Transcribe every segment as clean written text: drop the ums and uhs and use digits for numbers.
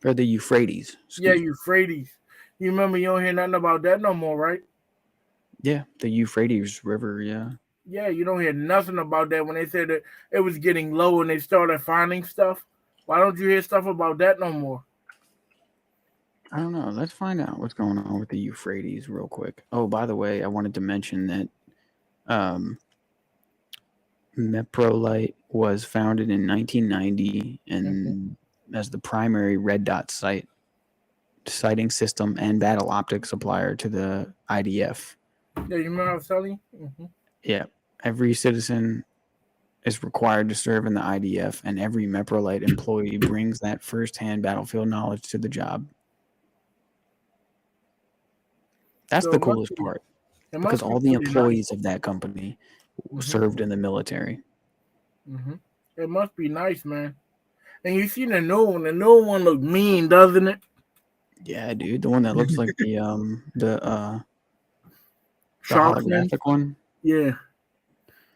or the Euphrates. Yeah, Excuse me. Euphrates. You remember you don't hear nothing about that no more, right? Yeah, the Euphrates River. Yeah. Yeah, you don't hear nothing about that when they said that it was getting low and they started finding stuff. Why don't you hear stuff about that no more? I don't know. Let's find out what's going on with the Euphrates real quick. Oh, by the way, I wanted to mention that um, Meprolite was founded in 1990 Hmm. and as the primary red dot sighting system and battle optic supplier to the IDF. Yeah, you remember I was telling you? Yeah, every citizen is required to serve in the IDF, and every Meprolite employee brings that firsthand battlefield knowledge to the job. That's So the coolest part it because must be all the pretty nice. employees of that company Hmm. served in the military. Hmm. It must be nice, man. And you see the new one. The new one look mean, doesn't it? Yeah, dude, the one that looks like the Shark fin. holographic one. Yeah.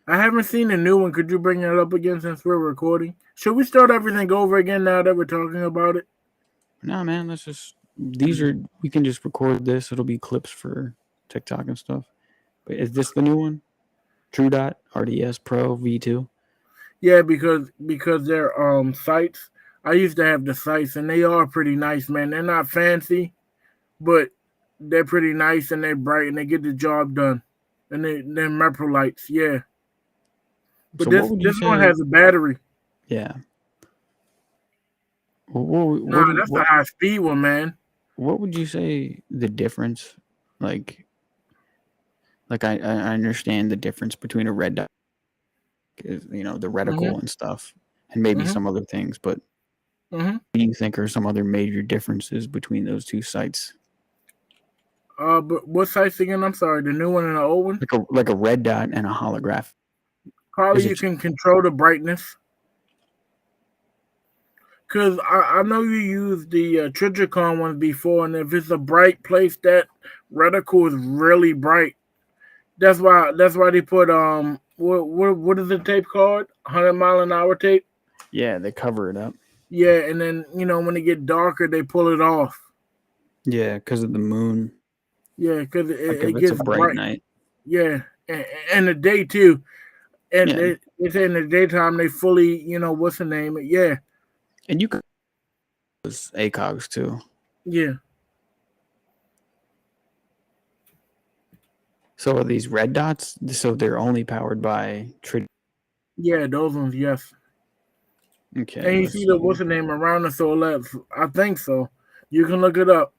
I haven't seen the new one. Could you bring that up again since we're recording? Should we start everything over again now that we're talking about it? No, man, let's just these are we can just record this. It'll be clips for TikTok and stuff. But is this the new one? True Dot RDS Pro V2. Yeah, because they're sites. I used to have the sites and they are pretty nice, man. They're not fancy, but they're pretty nice and they're bright and they get the job done. And they're Metro lights, yeah. But So what would you this one say? has a battery. Yeah. What Nah, what that's the what, high speed one, man. what would you say the difference like I understand the difference between a red dot is, the Mhm. reticle and stuff and maybe Mhm. some other things, but Mhm. what do you think are some other major differences between those two sites? But what sites again? I'm sorry, the new one and the old one. Like a red dot and a holograph. Probably Is you it can control the brightness. Cause I know you used the Triticon one before, and if it's a bright place, that reticle is really bright. That's why they put what is the tape called? 100 mile an hour tape. yeah, they cover it up. Yeah, and then when it get darker, they pull it off. Yeah, because of the moon. Yeah, because Like it if it's a gets bright bright. night. Yeah, and the day too. And Yeah. they say in the daytime they fully what's the name? Yeah, And you could use ACOGs too. yeah, So are these red dots? So they're only powered by yeah. Those ones, yes. Okay, And you let's see the see. what's the name around the solar? I think so. You can look it up.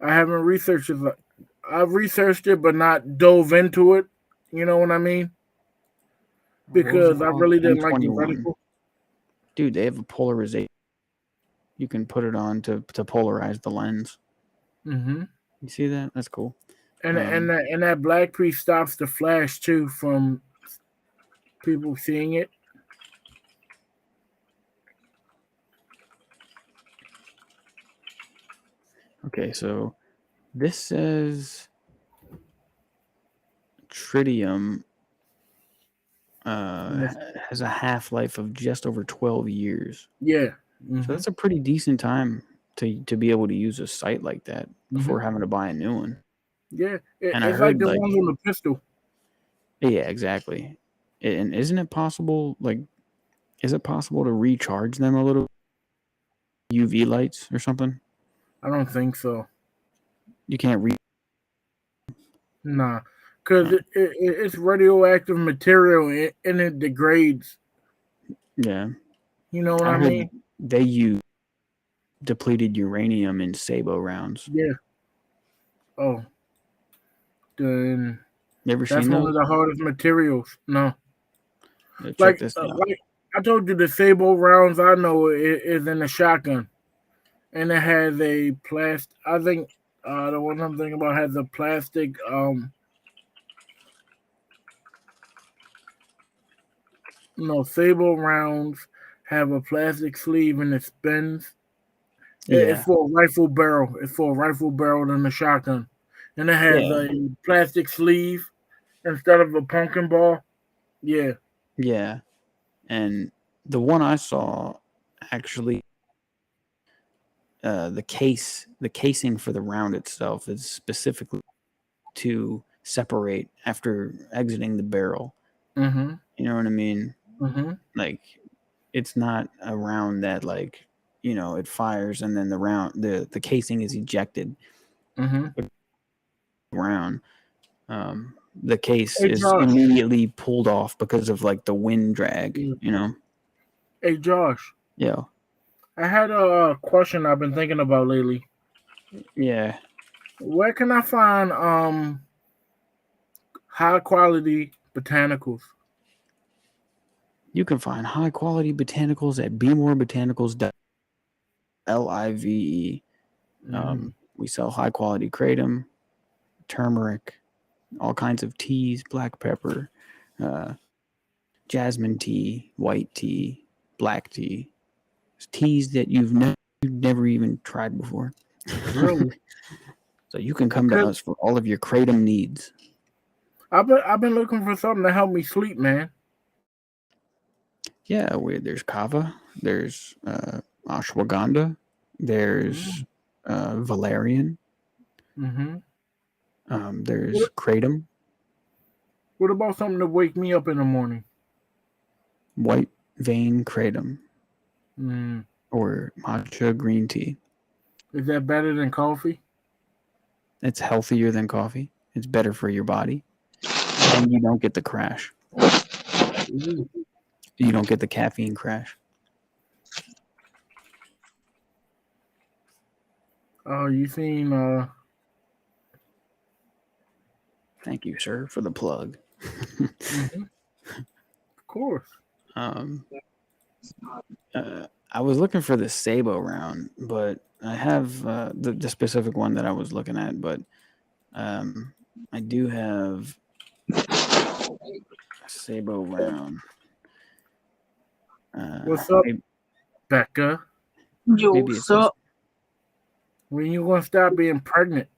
I haven't researched it. I've researched it, but not dove into it. You know what I mean? What was it Because I called? really didn't like the M21. reticle. Dude, they have a polarization. You can put it on to polarize the lens. Hmm. You see that? That's cool. And Um, that black piece stops the flash too from people seeing it. okay, so this says tritium And has a half life of just over 12 years. yeah. So Hmm. that's a pretty decent time to be able to use a site like that Hmm. before having to buy a new one. Yeah. And I It's like heard the like ones on the pistol. yeah, exactly. And isn't it possible like is it possible to recharge them a little UV lights or something? I don't think so. You can't read. Nah. Because it's radioactive material and it degrades. Yeah, You know what I I heard mean? they use depleted uranium in Sabo rounds. Yeah. Oh, then You ever that's seen one those? of the hardest materials. No. Yeah, check this out. Like I told you, the Sable rounds I know is in a shotgun, and it has a plastic. I think the one I'm thinking about has a plastic. No, Sable rounds have a plastic sleeve and it spins. It's Yeah, for a rifle barrel. It's for a rifle barrel in the shotgun, and it has yeah, a plastic sleeve instead of a pumpkin ball. Yeah. yeah. And the one I saw actually the casing for the round itself is specifically to separate after exiting the barrel. Mm-hmm. You know what I mean? Mm-hmm. Like, it's not a round that, like, it fires and then the casing is ejected. Mm-hmm. Round, the case Hey is Josh. immediately pulled off because of like the wind drag. Hey Josh. Yeah. I had a question I've been thinking about lately. Yeah. Where can I find high quality botanicals? You can find high quality botanicals at bmoorebotanicals.live. Mm-hmm. We sell high quality kratom, turmeric, all kinds of teas, black pepper, uh, jasmine tea, white tea, black tea, teas that you've never even tried before. Really? So you can come to Because us for all of your kratom needs. I've been looking for something to help me sleep, man. Yeah, there's kava, there's ashwagandha, there's valerian, Mm-hmm. there's What, kratom, what about something to wake me up in the morning? white vein kratom, Mm. or matcha green tea. Is that better than coffee? It's healthier than coffee. It's better for your body, and you don't get the crash. Ooh. You don't get the caffeine crash. Oh, you seen Thank you, sir, for the plug. mm-hmm. Of course. um, I was looking for the Sabo round, but I have the specific one that I was looking at, but I do have a Sabo round. What's up, Maybe, Becca? Yo, maybe it's just so When you gonna stop being pregnant?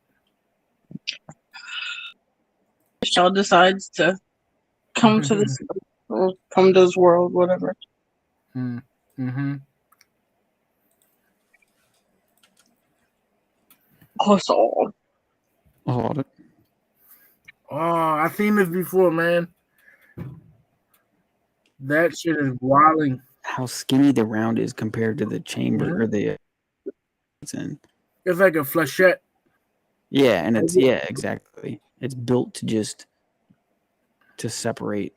y'all decides to come to this or come to this world, whatever. Mm-hmm. Oh, it's all. hold it. Oh, I've seen this before, man. That shit is wilding. How skinny the round is compared to the chamber Mhm. or the it's in. It's like a flechette. Yeah, and it's exactly. It's built to separate.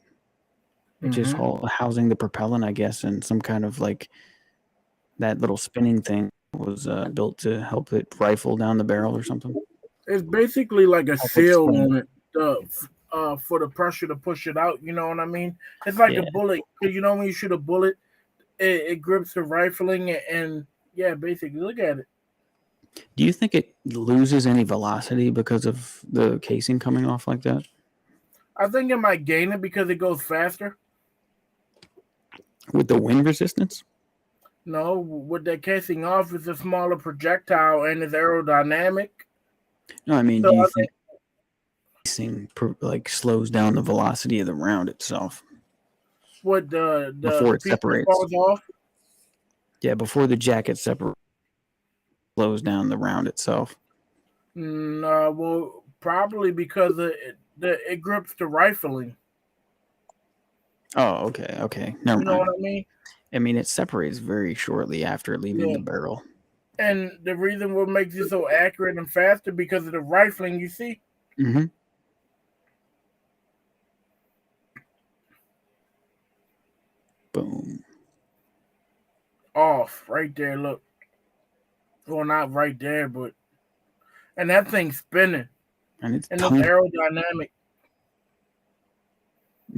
It's just Mm-hmm. housing the propellant, I guess, and some kind of like that little spinning thing was built to help it rifle down the barrel or something. It's basically like a Help it seal spin. on it, for the pressure to push it out. You know what I mean? It's like a Yeah. bullet. 'Cause you know when you shoot a bullet, it grips the rifling and yeah, basically. Look at it. Do you think it loses any velocity because of the casing coming off like that? I think it might gain it because it goes faster. With the wind resistance? No, with that casing off, it's a smaller projectile and it's aerodynamic. No, I mean, So do you I think casing like slows down the velocity of the round itself what the before the it piece that separates? falls off. Yeah, before the jacket separates, slows down the round itself. Well, probably because it grips the rifling. Oh, okay. Never You know mind. what I mean? I mean, it separates very shortly after leaving Yeah. the barrel. And the reason what makes it so accurate and faster because of the rifling. You see, Mm-hmm. Boom. off right there. Look, well, not right there, but and that thing's spinning And it's and it's tiny. aerodynamic.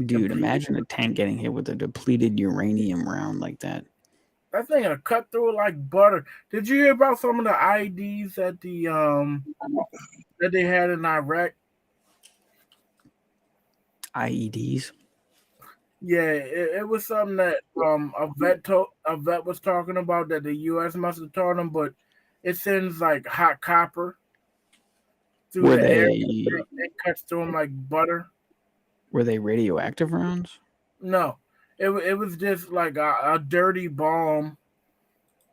Dude, imagine a tank getting hit with a depleted uranium round like that. That thing will cut through it like butter. Did you hear about some of the IEDs that that they had in Iraq? IEDs? Yeah, it was something that a vet was talking about that the U.S. must have taught him, but it sends like hot copper through Were the air. they It cuts through them like butter. radioactive rounds? No, it was just like a dirty bomb,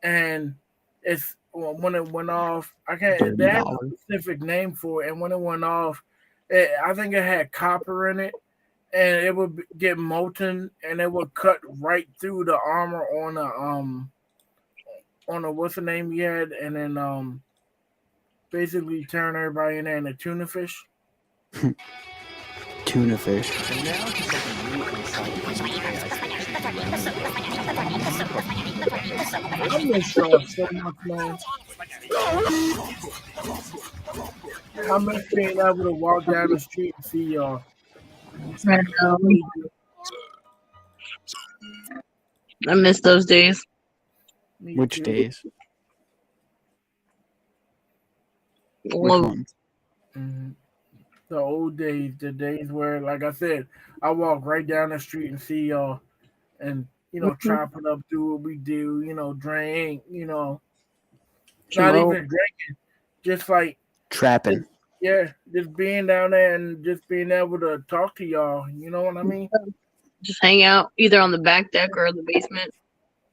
and when it went off, I can't. They had $30. a specific name for it, and when it went off, I think it had copper in it, and it would get molten, and it would cut right through the armor on a what's the name he had, and then basically turn everybody in there into tuna fish. Tuna fish. And now to something really exciting. I miss y'all so much, man. I miss being able to walk down the street and see y'all. I miss those days. Me Which too. days? Which Love ones? Mhm. The old days, the days where, like I said, I walk right down the street and see y'all, and chop it up, do what we do, drink, not smoke. even drinking, just like, Trapping. yeah, just being down there and just being able to talk to y'all. You know what I mean? Just hang out either on the back deck or the basement.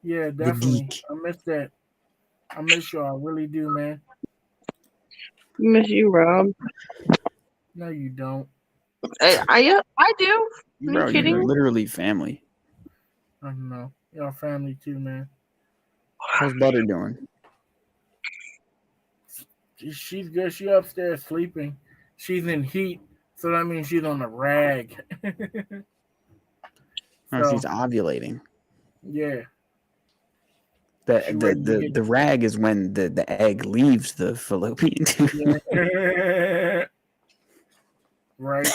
Yeah, The definitely. geek. I miss that. I miss y'all. I really do, man. Miss you, Rob. No, you don't. I do. Are Bro, you kidding? you're literally family. I don't know. Y'all family too, man. How's Butter doing? She's good. She upstairs sleeping. She's in heat, so that means she's on a rag. Oh, So she's ovulating. yeah, The she the ready to the, get. the rag is when the egg leaves the fallopian tube. Yeah. Right.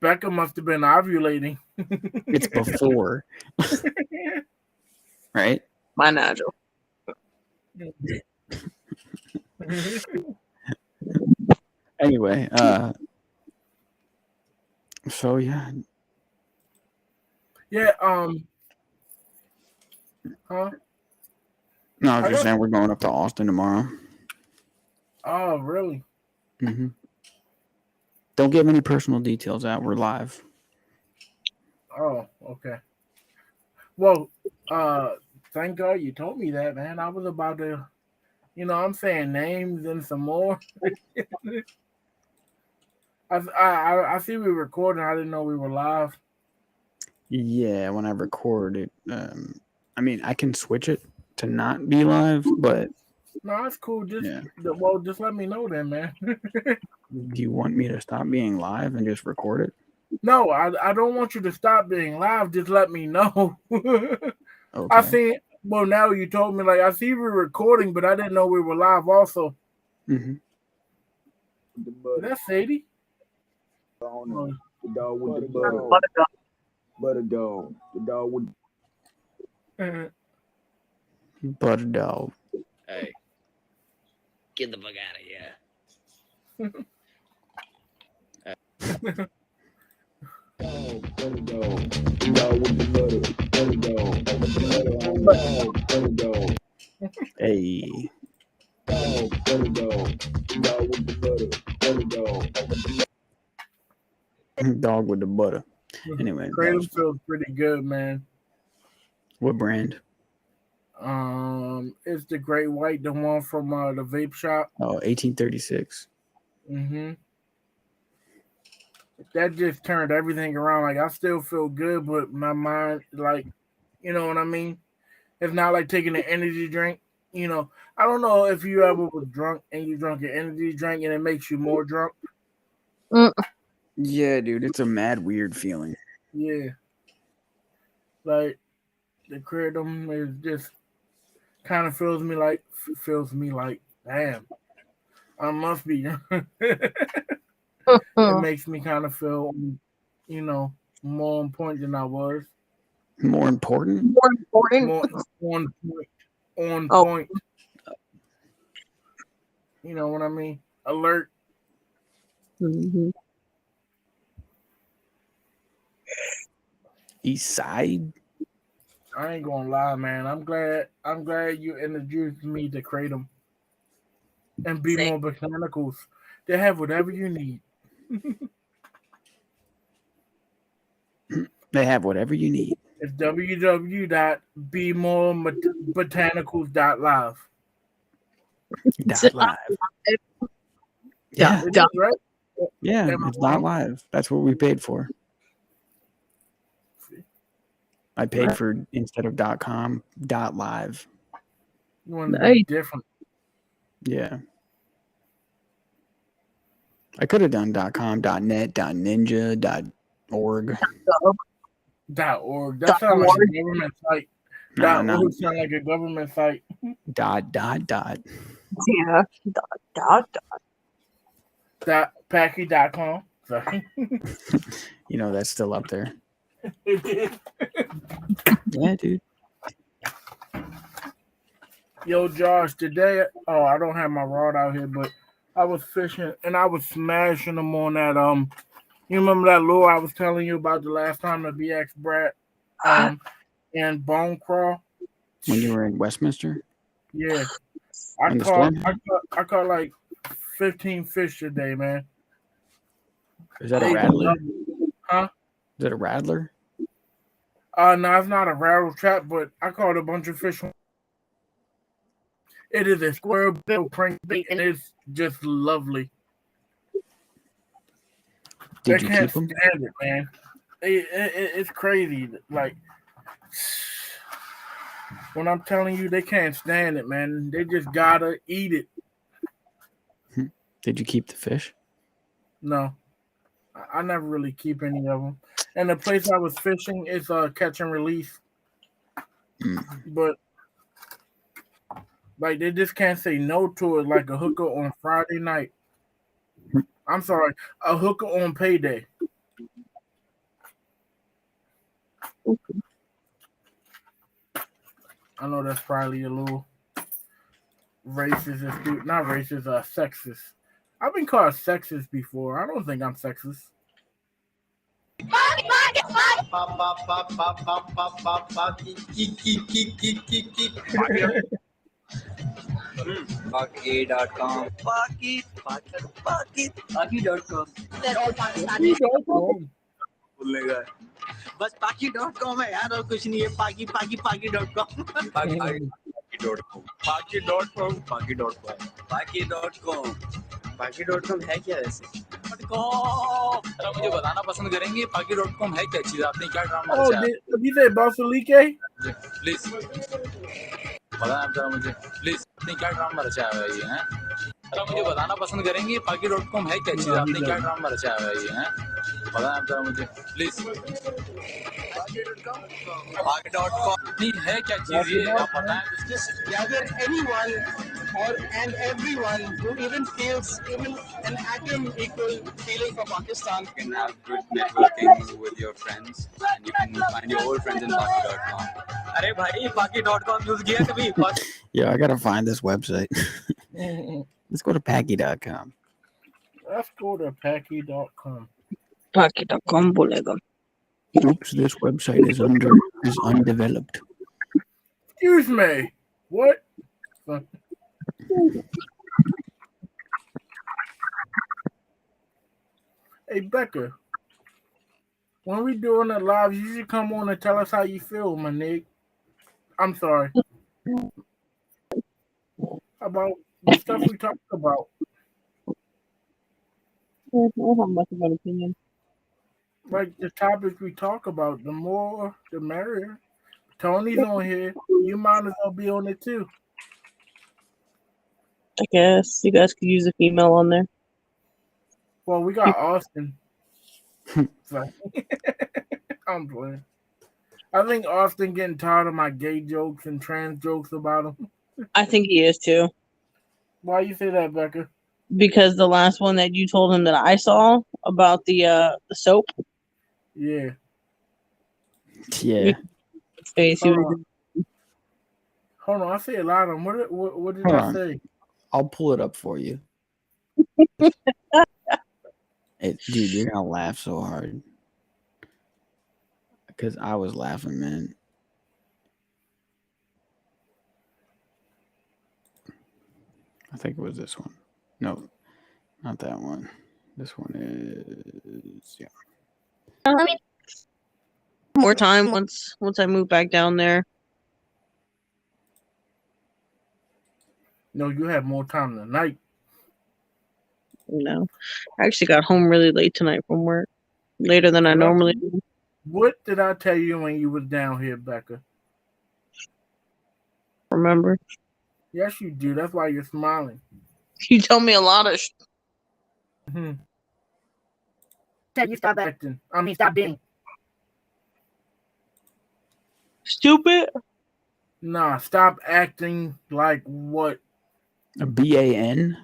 Becca must have been ovulating. It's before, right? My Nigel. Anyway, so yeah, Yeah. Huh? no, I was I just got. saying we're going up to Austin tomorrow. Oh, really? hmm Don't give any personal details out. We're live. Oh, okay. Well, thank God you told me that, man. I was about to, I'm saying names and some more. I see we recording. I didn't know we were live. Yeah, when I record it, I mean, I can switch it to not be live, but No, that's cool. yeah. Just let me know then, man. Do you want me to stop being live and just record it? No, I don't want you to stop being live. Just let me know. I Okay. see. Well, now you told me, like, I see we're recording, but I didn't know we were live also. hmm Is that Sadie? The dog with the butter. Butter dog. The dog with. Butter dog. Hey, get the fuck out of here. Butter dog. The dog with the butter. Butter dog. Butter dog. Hey. Butter dog. The dog with the butter. Butter dog. Dog with the butter. Anyway, Kratom feels pretty good, man. what brand? It's the Great White, the one from the vape shop. Oh, 1836. Mm-hmm. That just turned everything around. Like, I still feel good, but my mind, like, you know what I mean? It's not like taking an energy drink. I don't know if you ever was drunk and you drank an energy drink and it makes you more drunk. Yeah, dude, it's a mad weird feeling. Yeah. Like, the kratom is just kind of feels me like, damn, I must be. It makes me kind of feel, more on point than I was. More important? More important. More on point. On Oh. point. You know what I mean? Alert. Mhm. East Side? I ain't gonna lie, man. I'm glad you introduced me to Kratom and Be More Botanicals. They have whatever you need. They have whatever you need. It's www.bemorebotanical.live. Dot live. Yeah, It is, right? yeah, Am I it's not wrong? live. That's what we paid for. I paid for instead of .com, .live. You want to be different. Yeah. I could have done .com, .net, .ninja, .org. .org. That sounds like a government site. No. .org sounds like a government site. Dot. Yeah. Packy.com. Sorry. You know, that's still up there. It is. Yeah, dude. Yo, Josh, today, I don't have my rod out here, but I was fishing and I was smashing them on that, you remember that lure I was telling you about the last time, the BX Brat, and Bone Crawl? When you were in Westminster? Yeah. I In the caught like 15 fish today, man. Is that a rattler? Huh? Is it a rattler? No, it's not a rattle trap, but I caught a bunch of fish. It is a square bill crankbait, and it's just lovely. Did you keep them? Stand it, man. It's crazy. Like when I'm telling you, they can't stand it, man. They just gotta eat it. Did you keep the fish? No, I never really keep any of them. And the place I was fishing is catch and release, but like they just can't say no to it. Like a hooker on Friday night. I'm sorry, a hooker on payday. I know that's probably a little racist, not racist, sexist. I've been called sexist before. I don't think I'm sexist. Paki.com. Paki.com. They're all Pakistani. भूलेगा बस Paki.com है यार और कुछ नहीं है Paki.com Paki.com है क्या वैसे मुझे बताना पसंद करेंगे Paki.com है क्या चीज आपने क्या ड्रामा रचा है अभी से Basilike प्लीज बताना जरा मुझे प्लीज आपने क्या ड्रामा रचा है ये हैं मुझे बताना पसंद करेंगे Paki.com है क्या चीज आपने क्या ड्रामा रचा है ये हैं बताना जरा मुझे प्लीज Paki.com नहीं है क्या चीज ये आप बताएं gather anyone and everyone who even feels even an atom equal feeling for Pakistan. You can have good networking with your friends and you can find your old friends in Paki.com. अरे भाई Paki.com use किया कभी Yeah, I gotta find this website. Let's go to Packy.com. Let's go to Packy.com. Paki.com बोलेगा. Oops, this website is undeveloped. Excuse me. What? Hey Becca, when we doing the live, you should come on and tell us how you feel, my nigga. I'm sorry. About the stuff we talked about. I don't have much of an opinion. Like the topics we talk about, the more the merrier. Tony's on here. You might as well be on it too. I guess you guys could use a female on there. Well, we got Austin. So, I'm playing. I think Austin getting tired of my gay jokes and trans jokes about him. I think he is too. Why you say that, Becca? Because the last one that you told him that I saw about the soap. Yeah. Face. Hold on, I say a lot of them. What did I say? I'll pull it up for you. Dude, you're gonna laugh so hard. Because I was laughing, man. I think it was this one. No, not that one. This one is More time once I move back down there. No, you have more time tonight. No, I actually got home really late tonight from work, later than I normally do. What did I tell you when you was down here, Becca? Remember? Yes, you do. That's why you're smiling. You tell me a lot of. Said you stop acting. I mean, stop being Stupid. Nah, stop acting like what? A BAN?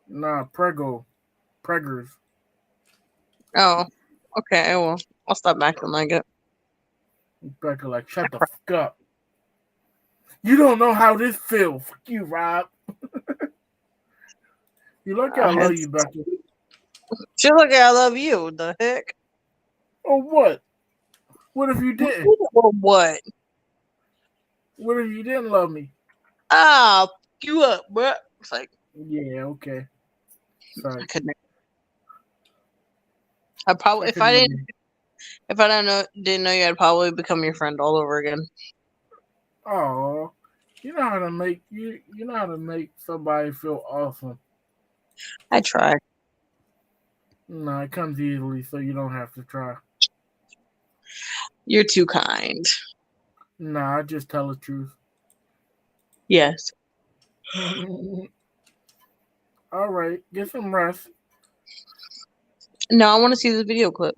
Nah, preggers. Oh, okay. Well, I'll stop acting like it. Becca, like, shut the fuck up. You don't know how this feels. Fuck you, Rob. You look, I love you, Becca. She look at I love you. The heck? Oh, what? What if you didn't? Or what? What if you didn't love me? Ah, fuck you up, bro. It's like, yeah, okay. Sorry. I couldn't. I probably if I didn't know you, I'd probably become your friend all over again. Oh, you know how to make you know how to make somebody feel awesome. I try. No, it comes easily, so you don't have to try. You're too kind. Nah, I just tell the truth. Yes. All right, get some rest. No, I want to see this video clip.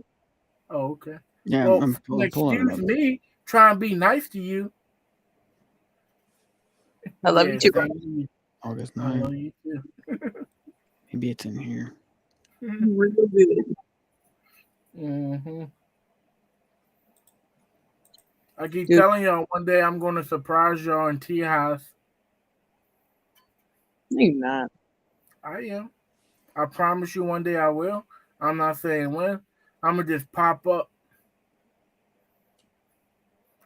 Oh, okay. Yeah, well, I'm pulling it excuse up. me, try and be nice to you. I love you too. August I 9th. love you too. Maybe it's in here. Really good. Mm-hmm. I keep telling y'all one day I'm going to surprise y'all in Tea House. No, you're not. I am. I promise you one day I will. I'm not saying when. I'm going to just pop up.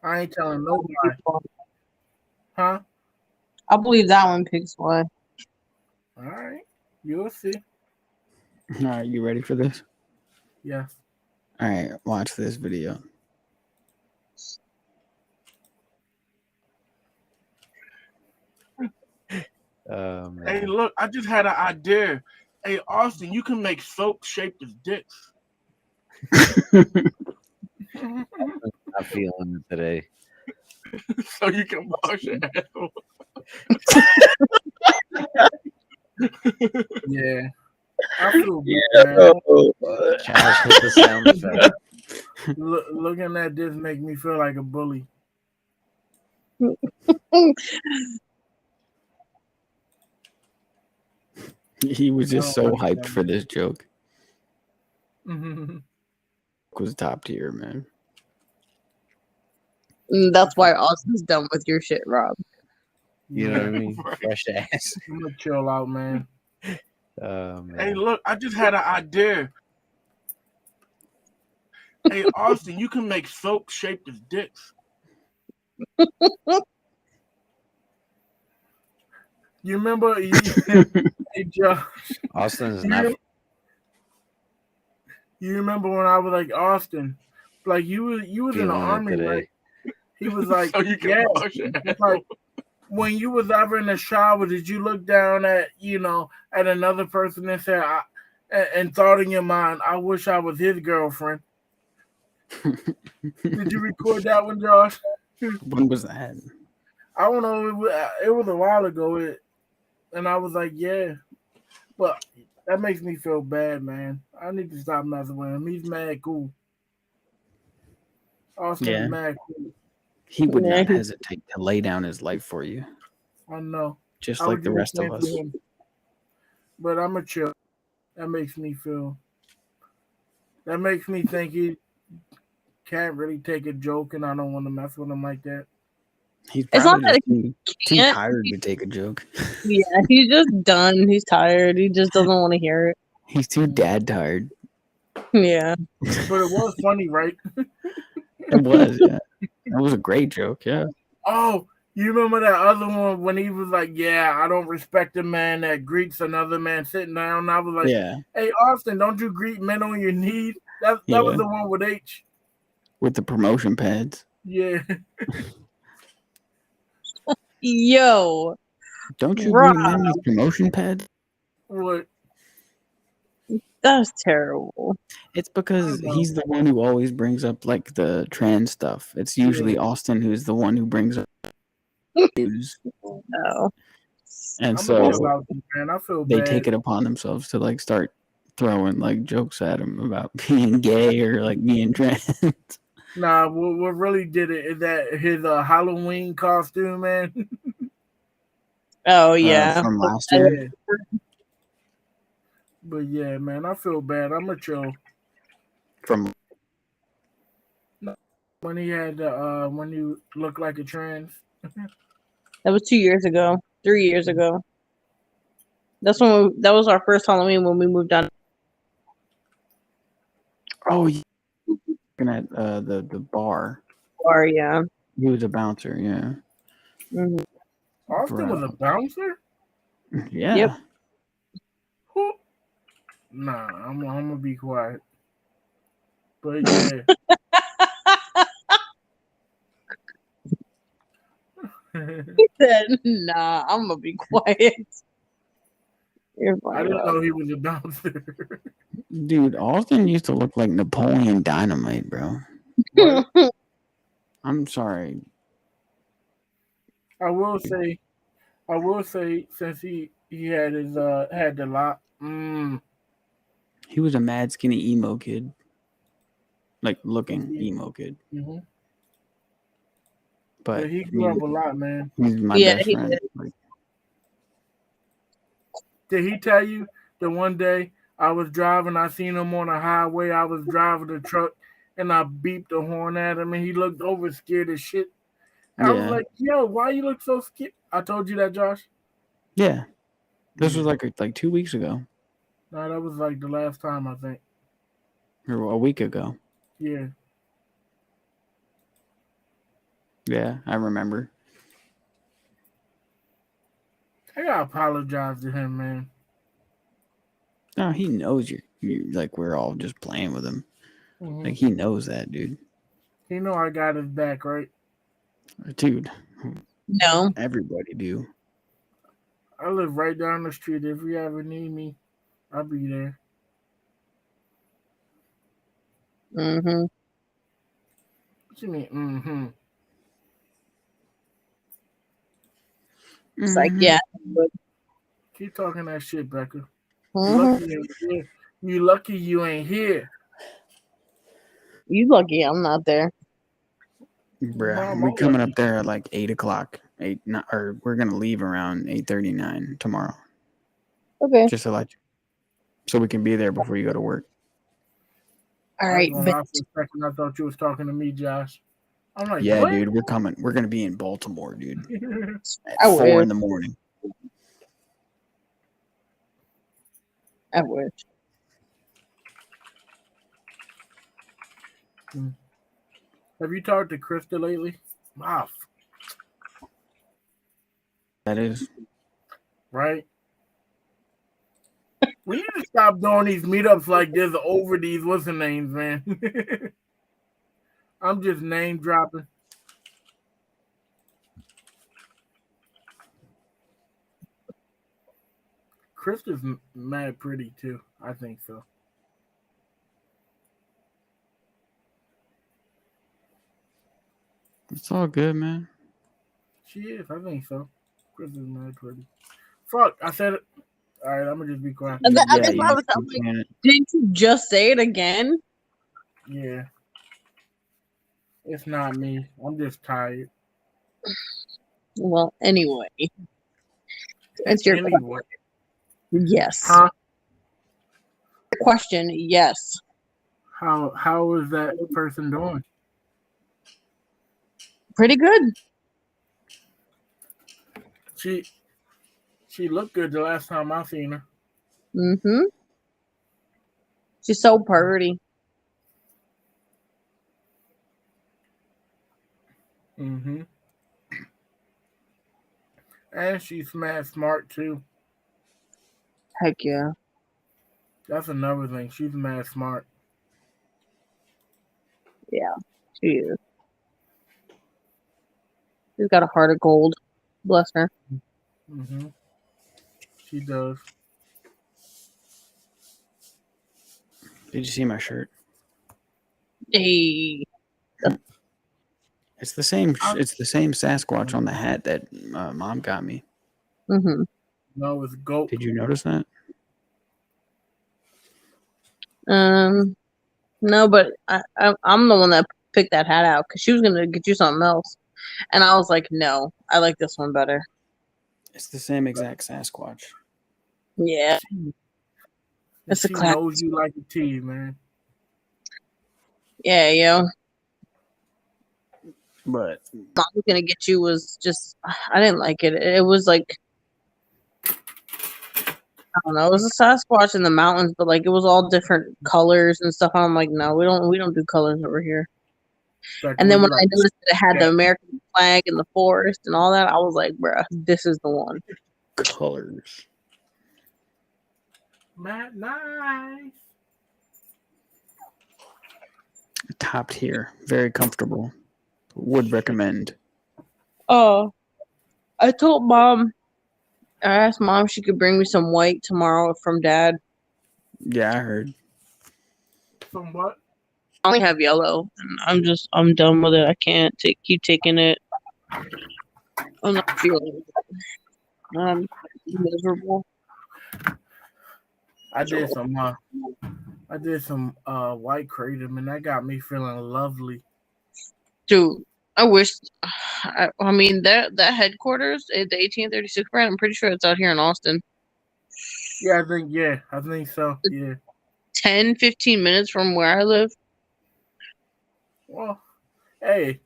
I ain't telling nobody. Huh? I believe that one, Pixel. All right. You'll see. All right, you ready for this? Yes. All right, watch this video. Hey, look, I just had an idea. Hey, Austin, you can make soap shaped as dicks. I'm feeling it today. So you can wash your asshole. Yeah. I feel good, man. Josh, hit the sound effect. Looking at this make me feel like a bully. He was just so hyped for this joke. Mm-hmm. Was top tier, man. That's why Austin's done with your shit, Rob. You know what I mean? Fresh ass. I'm gonna chill out, man. Man. Hey, look, I just had an idea. Hey, Austin, you can make soap shaped as dicks. You remember? Hey, Josh. Austin's not. You remember when I was like, Austin, like you was in the army, right? He was like, so you can wash it. Like, when you was ever in the shower, did you look down at at another person and say, and thought in your mind, I wish I was his girlfriend? Did you record that one, Josh? When was that? I don't know. It was a while ago. And I was like, yeah. But that makes me feel bad, man. I need to stop messing with him. He's mad cool. Austin's mad cool. He would not hesitate to lay down his life for you. I know. Just like the rest of us. But I'm a chill. That makes me think he can't really take a joke, and I don't want to mess with him like that. He's probably too tired to take a joke. Yeah, he's just done. He's tired. He just doesn't want to hear it. He's too dad tired. Yeah. But it was funny, right? It was, yeah. That was a great joke, yeah. Oh, you remember that other one when he was like, yeah, I don't respect a man that greets another man sitting down. And I was like, hey, Austin, don't you greet men on your knees? That was the one with H. With the promotion pads. Yeah. Yo, Don't you Rob, greet men with promotion pads? What? that's terrible. It's I because don't know. he's the one who always brings up like the trans stuff. It's usually Yeah. Austin who's the one who brings up news, No. and I'm gonna chill so out, man. I feel they bad. take it upon themselves to like start throwing like jokes at him about being gay or like being trans. Nah, what really did it is that his Halloween costume, man. Oh yeah. From last year. Yeah. But yeah, man, I feel bad. I'm gonna chill. From When he had when you look like a trans. That was 2 years ago. 3 years ago. That was our first Halloween when we moved down. oh, yeah. Looking at the bar. Or yeah. He was a bouncer. Yeah. Mm-hmm. Austin was a bouncer? Yeah. Yep. Who? Nah, I'm gonna be quiet. But yeah. He said, "Nah, I'm gonna be quiet." You're I funny, didn't Rob. know he was a bouncer. Dude, Austin used to look like Napoleon Dynamite, bro. What? I'm sorry. I will say, since he had his had the lot. He was a mad skinny emo kid. Like looking Mhm. emo kid. Mm-hmm. But Yeah, he grew up a lot, man. he's my Yeah, best he friend. did. Like, Did he tell you that one day I was driving, I seen him on a highway, I was driving the truck, and I beeped the horn at him, and he looked over scared as shit. I was yeah. like, yo, why you look so scared? I told you that, Josh? Yeah. This Yeah. was like 2 weeks ago. No, that was like the last time, I think. Or a week ago. Yeah. Yeah, I remember. I gotta apologize to him, man. No, he knows you're like we're all just playing with him. Mhm. Like he knows that, dude. He know I got his back, right? Dude, No. everybody do. I live right down the street. If you ever need me, I'll be there. Mm-hmm. What you mean, mm-hmm? It's like, yeah. Keep talking that shit, Becca. Mm-hmm. You lucky you ain't here. You lucky I'm not there. Bruh, Mom, we I'm coming lucky. up there at like 8 o'clock. Or we're gonna leave around 8:39 tomorrow. Okay. Just to let you, so we can be there before you go to work. All I right. was gonna lie for a second. I thought you was talking to me, Josh. I'm like, Yeah, what? dude, we're coming. We're gonna be in Baltimore, dude. At I 4 wish. in the morning. I wish. Have you talked to Krista lately? Wow, That is. right? We need to stop doing these meetups like this over these what's the names, man. I'm just name dropping. Krista's mad pretty too. I think so. It's all good, man. She is. I think so. Krista's mad pretty. Fuck, I said it. All right, I'm gonna just be quiet. And Yeah, that's why I you was keep like, saying it. didn't you just say it again? Yeah, it's not me. I'm just tired. Well, anyway. It's your Anyway, yes. huh? Question, yes. How is that person doing? Pretty good. She looked good the last time I seen her. Mm-hmm. She's so pretty. Mm-hmm. And she's mad smart too. Heck yeah. That's another thing. She's mad smart. Yeah, she is. She's got a heart of gold. Bless her. Mm-hmm. She does. Did you see my shirt? Hey. It's the same. It's the same Sasquatch on the hat that Mom got me. Mm-hmm. No, it's goat. Did you notice that? No, but I'm the one that picked that hat out because she was gonna get you something else, and I was like, no, I like this one better. It's the same exact Sasquatch. Yeah, it's a She class. knows you like a tea, man. Yeah, yo. But Mom was gonna get you was just I didn't like it. It was like I don't know. It was a Sasquatch in the mountains, but like it was all different colors and stuff. I'm like, no, we don't do colors over here. Like, And then when I like, noticed that it had the American flag in the forest and all that, I was like, bruh, this is the one. colors. Matt, nice. Top tier. Very comfortable. Would recommend. Oh, I told Mom. I asked Mom if she could bring me some white tomorrow from Dad. Yeah, I heard. Somewhat. I only have yellow, and I'm done with it. I can't keep taking it. I'm not feeling it. I'm miserable. I did some white kratom, and that got me feeling lovely. Dude, I wish. I mean, that headquarters, the 1836 brand. I'm pretty sure it's out here in Austin. Yeah, I think so. Yeah. 10-15 minutes from where I live. Well, hey,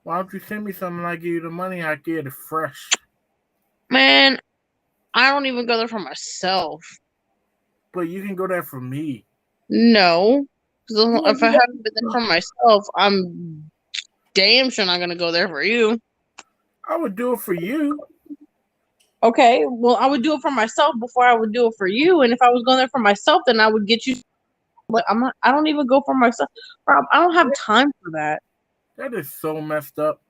why don't you send me something? I give you the money. I get it fresh. Man, I don't even go there for myself. But you can go there for me. No, because if I haven't been there for myself, I'm damn sure not gonna go there for you. I would do it for you. Okay, well, I would do it for myself before I would do it for you. And if I was going there for myself, then I would get you. But I'm not. I don't even go for myself. Rob, I don't have time for that. That is so messed up.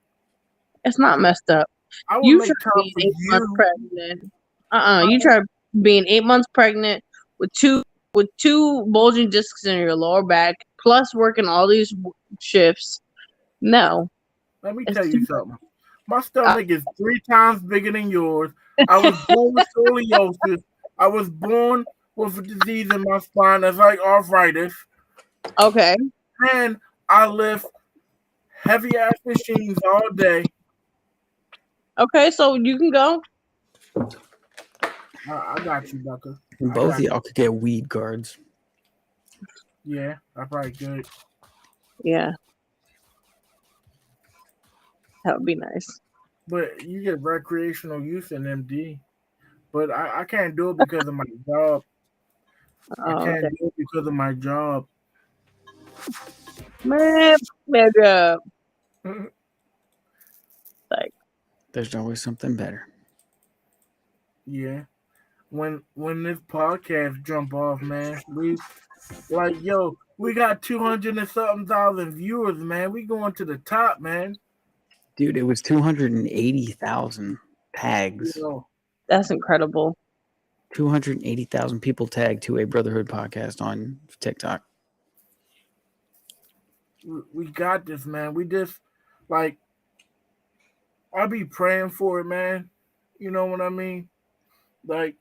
It's not messed up. I will You make tried time being for 8 months you. pregnant. You tried being 8 months pregnant with two bulging discs in your lower back, plus working all these shifts. No. Let me It's tell you too something. My stomach is 3 times bigger than yours. I was born with scoliosis. I was born with a disease in my spine that's like arthritis. Okay. And I lift heavy ass machines all day. Okay, so you can go. I got you, Becca. Both of y'all could get weed guards. Yeah, I probably could. Yeah. That would be nice. But you get recreational use in MD. But I can't do it because of my job. I can't do it because of my job. Man, mega. Like, there's always something better. Yeah. When this podcast jump off, man, we got 200 and something thousand viewers, man. We going to the top, man. Dude, it was 280,000 tags. That's incredible. 280,000 people tagged to a Brotherhood podcast on TikTok. We got this, man. We just I'll be praying for it, man. You know what I mean? Like,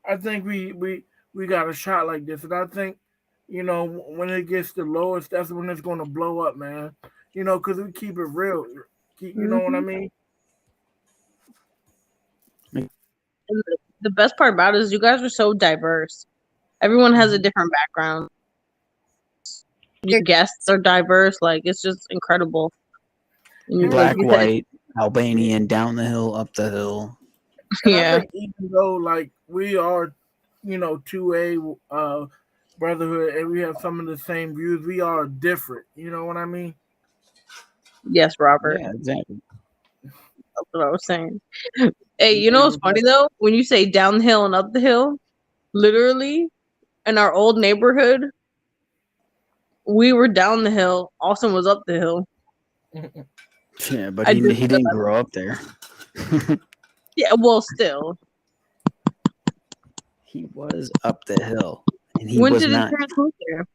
I think we got a shot like this, and I think, when it gets the lowest, that's when it's gonna blow up, man. Because we keep it real. You know what I mean? And the best part about it is you guys are so diverse. Everyone has a different background. Your guests are diverse. Like, it's just incredible. Black, white, Albanian, down the hill, up the hill. And I think even though we are, 2A Brotherhood, and we have some of the same views, we are different. You know what I mean? Yes, Robert. Yeah, exactly. That's what I was saying. Hey, you know what's funny though? When you say down the hill and up the hill, literally in our old neighborhood, we were down the hill. Austin was up the hill. Yeah, but he didn't grow up there. Yeah, well, still. He was up the hill, and he When was did his not. parents move there?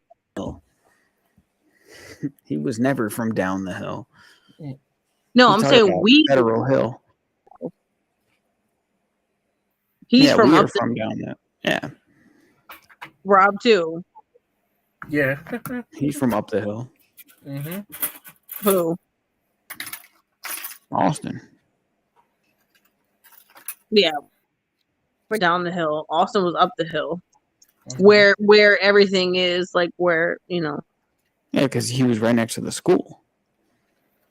He was never from down the hill. No, He's I'm talking saying about we. Federal Hill. He's Yeah, from we up are from down there. Yeah, Rob too. Yeah. he's from up the hill. hmm Who? Austin. Yeah, we're down the hill. Austin was up the hill, where everything is, like where Yeah, because he was right next to the school.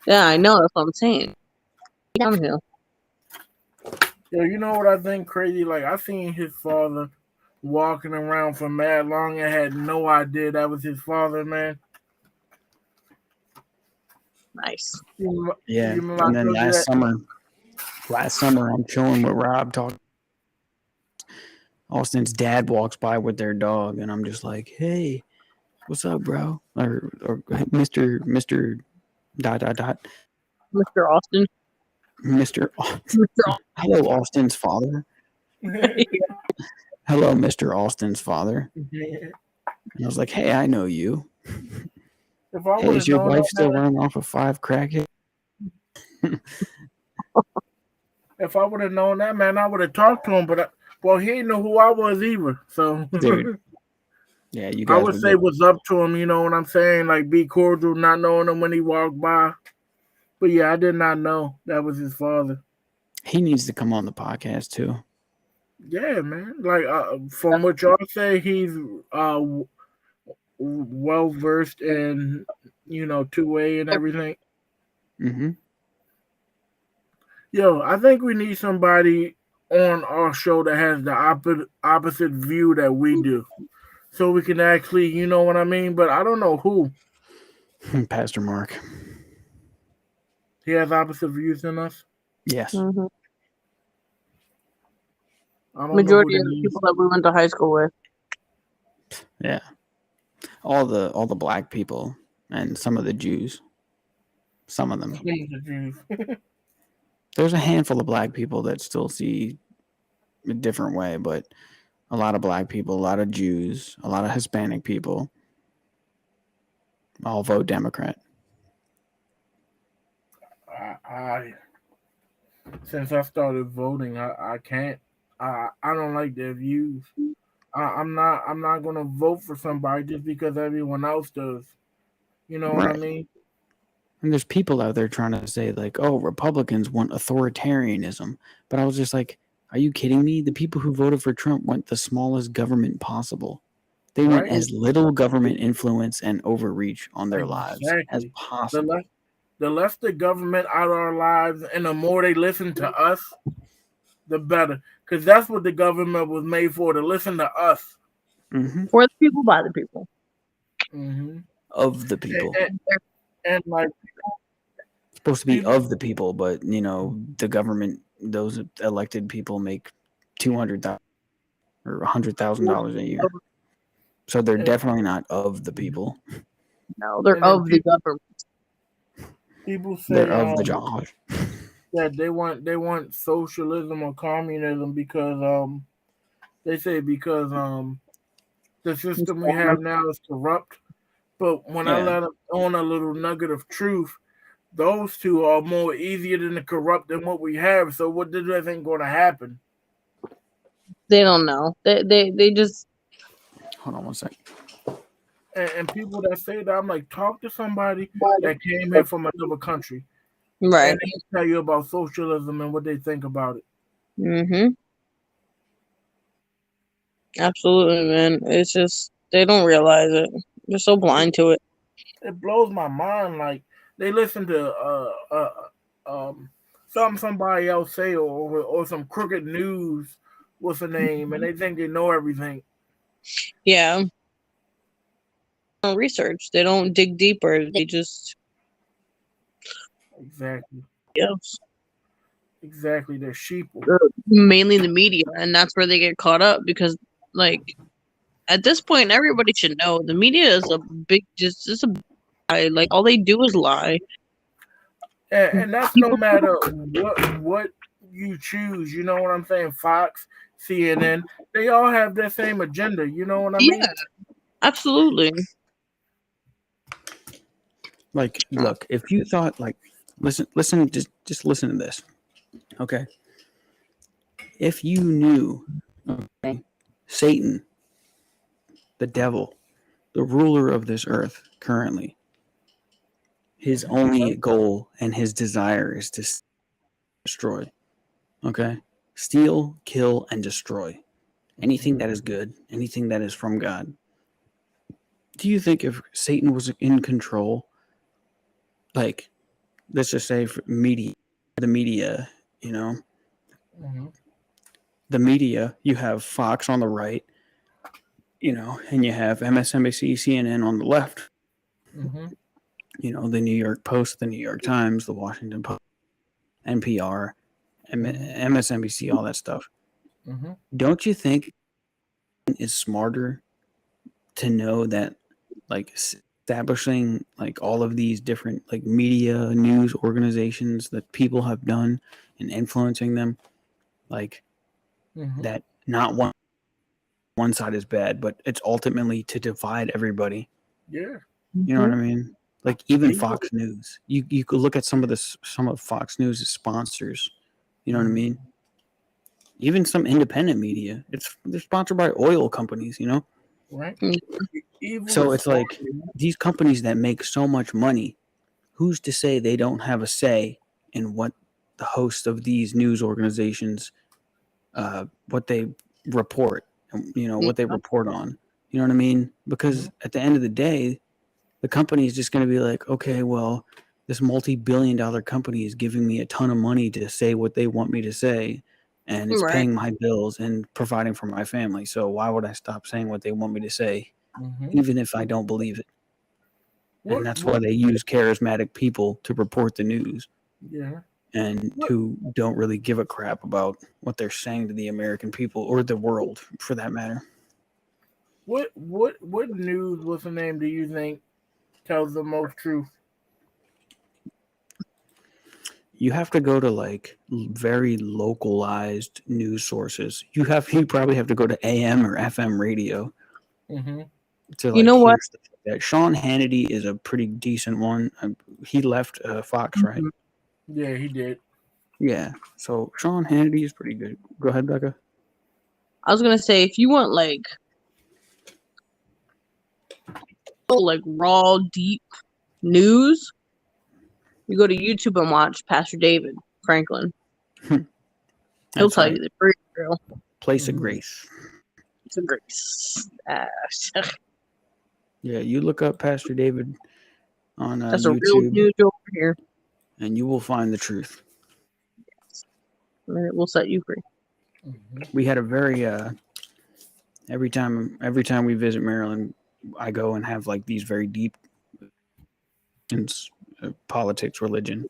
Yeah, I know. That's what I'm saying. Downhill. Yo, you know what I think crazy? Like I seen his father walking around for mad long and had no idea that was his father, man. Nice. Yeah, You remember I and then told you that? last summer, I'm chilling with Rob talking. Austin's dad walks by with their dog, and I'm just like, "Hey, what's up, bro?" Or Mister dot dot dot Mr. Austin. Mister. Mr. Hello, Austin's father. Hello, Mister Austin's father. And I was like, "Hey, I know you. If I Hey, would is have your known wife that, still running off of 5 crackheads?" if I would have known that, man, I would have talked to him. But well, he didn't know who I was either. So, Dude. Yeah, you I guys would would say get. what's up to him. You know what I'm saying? Like be cordial, not knowing him when he walked by. But yeah, I did not know that was his father. He needs to come on the podcast too. Yeah, man. Like from what y'all say, he's well versed in 2A and everything. Mm-hmm. Yo, I think we need somebody on our show that has the opposite view that we do, so we can actually, you know what I mean. But I don't know who. Pastor Mark. He has opposite views than us. Yes. Mm-hmm. I don't Majority know of who the people that we went to high school with. Yeah. All the black people and some of the Jews. Some of them. There's a handful of black people that still see a different way, but a lot of black people, a lot of Jews, a lot of Hispanic people all vote Democrat. I since I started voting, I can't. I don't like their views. I'm not gonna vote for somebody just because everyone else does. You know what I Right. mean? And there's people out there trying to say, like, oh, Republicans want authoritarianism. But I was just like, are you kidding me? The people who voted for Trump want the smallest government possible. They want Right. as little government influence and overreach on their lives as Exactly. possible. The less the government out of our lives and the more they listen to us, the better. Because that's what the government was made for, to listen to us. Mm-hmm. For the people, by the people. Mm-hmm. Of the people. And like, It's supposed to be of the people, but, the government, those elected people make $200,000 or $100,000 a year. So they're definitely not of the people. No, they're of the government. People say They're of the Josh. that they want socialism or communism because they say because the system we have now is corrupt. But when I let them on a little nugget of truth, those two are more easier than the corrupt than what we have. So what do they think going to happen? They don't know. They just. Hold on one second. And people that say that, I'm like, talk to somebody that came here from another country. Right. And they tell you about socialism and what they think about it. Mm-hmm. Absolutely, man. It's just, they don't realize it. They're so blind to it. It blows my mind. Like, they listen to somebody else say or some crooked news, what's the name, and they think they know everything. Yeah. They don't research. They don't dig deeper. They just. Exactly. Yes. Exactly. They're sheeple. Mainly the media, and that's where they get caught up because, like, at this point, everybody should know the media is a big, just a lie. Like, all they do is lie. And that's no matter what you choose. You know what I'm saying? Fox, CNN, they all have that same agenda. You know what I mean? Yeah, absolutely. Like, look, if you thought like, listen, just listen to this, okay? If you knew, okay, Satan, the devil, the ruler of this earth currently, his only goal and his desire is to destroy. Okay? Steal, kill, and destroy. Anything that is good, anything that is from God. Do you think if Satan was in control, like, let's just say for the media, you know, the media, you have Fox on the right, you know, and you have MSNBC, CNN on the left. You know, the New York Post, the New York Times, the Washington Post, NPR, MSNBC, all that stuff. Don't you think it's smarter to know that, like, establishing like all of these different like media news organizations that people have done and influencing them, like that not one side is bad, but it's ultimately to divide everybody. Yeah. You know what I mean? Like even Fox News, you could look at some of Fox News' sponsors. You know what I mean? Even some independent media, they're sponsored by oil companies. You know, Right. so it's like these companies that make so much money. Who's to say they don't have a say in what the hosts of these news organizations, what they report, you know, what they report on? You know what I mean? Because at the end of the day, the company is just going to be like, okay, well, this multi-billion-dollar company is giving me a ton of money to say what they want me to say, and it's paying my bills and providing for my family. So why would I stop saying what they want me to say, even if I don't believe it? And that's why they use charismatic people to report the news. Yeah. And who don't really give a crap about what they're saying to the American people or the world, for that matter. What news? What's the name? Do you think tells the most truth? You have to go to like very localized news sources. You probably have to go to AM or FM radio to like You know hear what? stuff like that. Sean Hannity is a pretty decent one. He left Fox, right? Yeah, he did. Yeah. So Sean Hannity is pretty good. Go ahead, Becca. I was gonna say if you want like raw, deep news, you go to YouTube and watch Pastor David Franklin. He'll tell you the real Place of Grace. It's a grace. Yeah, you look up Pastor David on That's a real YouTube, news over here, and you will find the truth. and it will set you free. We had a very every time we visit Maryland, I go and have like these very deep politics, religion,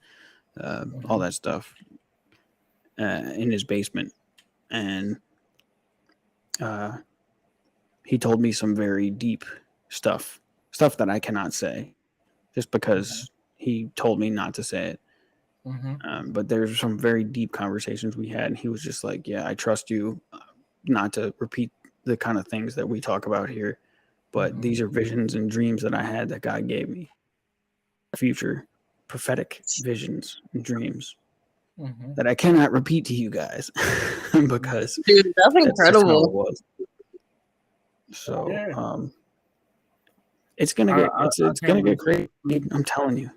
all that stuff in his basement, and he told me some very deep stuff that I cannot say, just because he told me not to say it. But there's some very deep conversations we had, and he was just like, "Yeah, I trust you not to repeat the kind of things that we talk about here, but these are visions and dreams that I had that God gave me, future prophetic visions and dreams that I cannot repeat to you guys because Dude, that's incredible. how it was." So it's gonna get it's gonna get crazy. I'm telling you.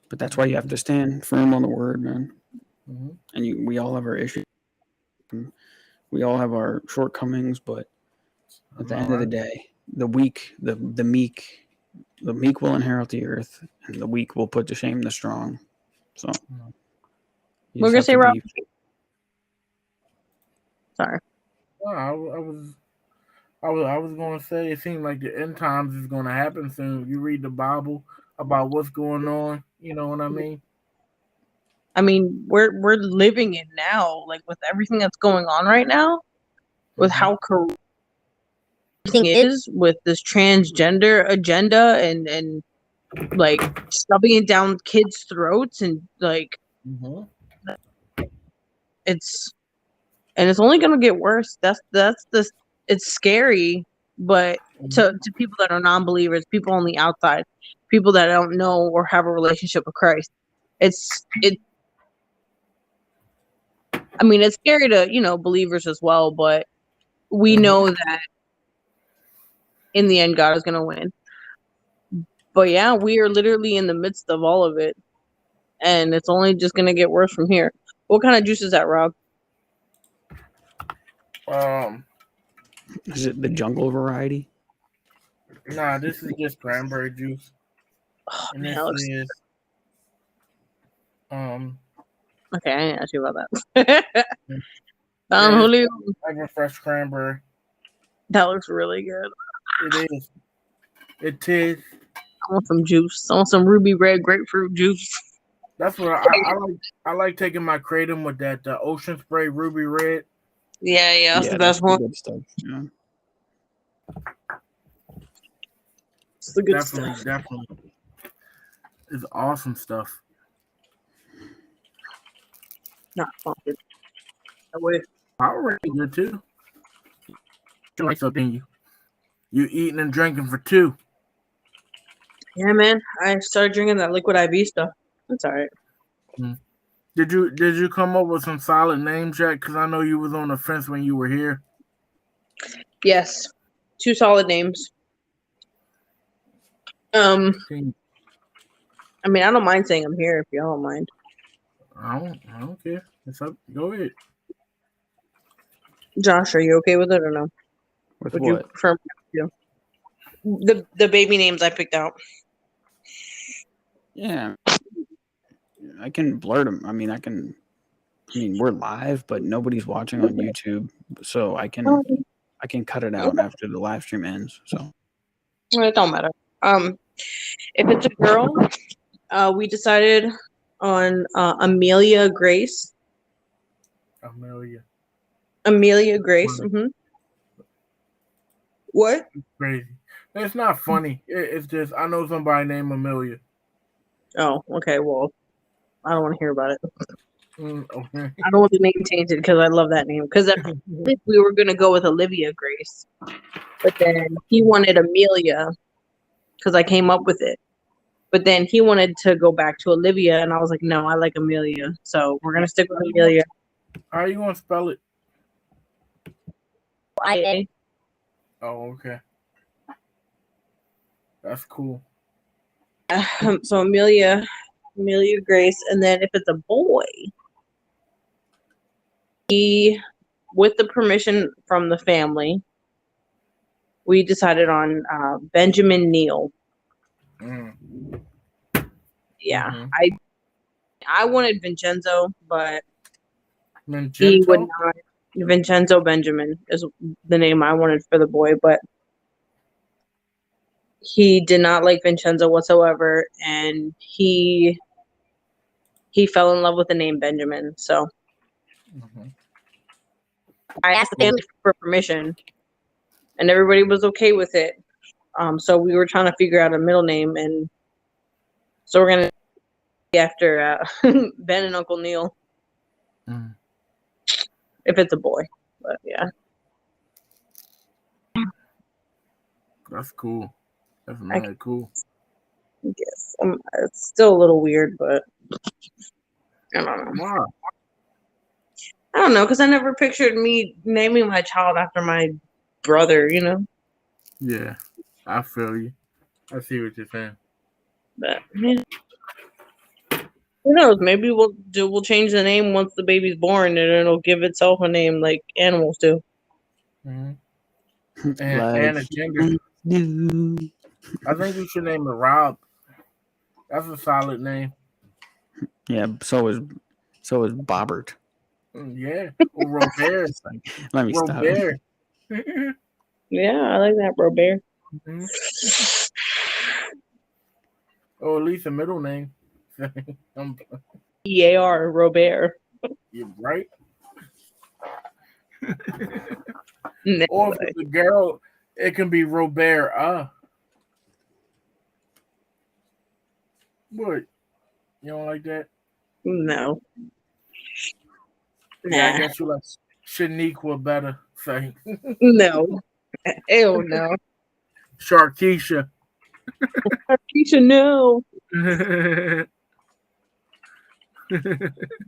But that's why you have to stand firm on the word, man. And we all have our issues. We all have our shortcomings, but at the end of the day, the weak will inherit the earth, and the weak will put to shame the strong. So we're gonna say, Rob. Sorry. No, I was going to say it seems like the end times is going to happen soon. You read the Bible about what's going on. You know what I mean? I mean, we're living it now, like with everything that's going on right now, with how corrupt everything is with this transgender agenda and like shoving it down kids' throats, and like it's only gonna get worse. That's the it's scary, but to people that are non-believers, people on the outside, people that don't know or have a relationship with Christ, it's I mean, it's scary to believers as well, but we know that in the end, God is gonna win. But yeah, we are literally in the midst of all of it, and it's only just gonna get worse from here. What kind of juice is that, Rob? Is it the jungle variety? Nah, this is just cranberry juice. Oh, And man, this that looks... is Okay, I didn't ask you about that. Julio. Fresh cranberry. That looks really good. It is. It is. I want some juice. I want some ruby red grapefruit juice. That's what I like. I like taking my kratom with that ocean spray ruby red. Yeah, that's the best one. Good stuff. Yeah. It's the good stuff. Definitely. It's awesome stuff. Not sponsored. That way. Power good too. Like something you eating and drinking for two. Yeah, man. I started drinking that liquid IV stuff. That's all right. Did you come up with some solid names yet? Because I know you was on the fence when you were here. Yes, 2 solid names. I mean, I don't mind saying I'm here if you don't mind. I don't care. It's up. Go ahead. Josh, are you okay with it or no? With Would what? you prefer the baby names I picked out? Yeah, I can blurt them. I mean, we're live, but nobody's watching on YouTube, so I can cut it out after the live stream ends. So it don't matter. If it's a girl, we decided on Amelia Grace. Amelia Grace. Mm-hmm. What? Crazy. It's not funny. It's just I know somebody named Amelia. Oh, okay. Well, I don't want to hear about it. Okay. I don't want the name changed because I love that name. Because we were gonna go with Olivia Grace, but then he wanted Amelia because I came up with it. But then he wanted to go back to Olivia, and I was like, no, I like Amelia, so we're gonna stick with Amelia. How are you gonna spell it? IA. Oh, okay. That's cool. So Amelia Grace, and then if it's a boy, with the permission from the family, we decided on Benjamin Neal. Yeah, Mm-hmm. I wanted Vincenzo, but Vincenzo? he would not. Vincenzo Benjamin is the name I wanted for the boy, but he did not like Vincenzo whatsoever, and he fell in love with the name Benjamin. So I asked the family for permission, and everybody was okay with it. So we were trying to figure out a middle name, and so we're gonna be after Ben and Uncle Neil. If it's a boy, but yeah. That's cool. That's really cool. Yes, it's still a little weird, but I don't know. Wow. I don't know, because I never pictured me naming my child after my brother, you know? Yeah, I feel you. I see what you're saying. But yeah. Who knows? Maybe we'll change the name once the baby's born, and it'll give itself a name like animals do. Mm-hmm. And a gender. I think you should name it Rob. That's a solid name. Yeah, so is Bobbert. Yeah, or Robert. Let me Robert. stop. Yeah, I like that, Robert. Mm-hmm. Or at least a middle name. EAR, Robert. You're right. No or way. if it's a girl, it can be Robert. What? You don't like that? No. Yeah, I Nah. guess you like Shaniqua better. Say No. Ew, no. Sharkeisha. Keisha, no.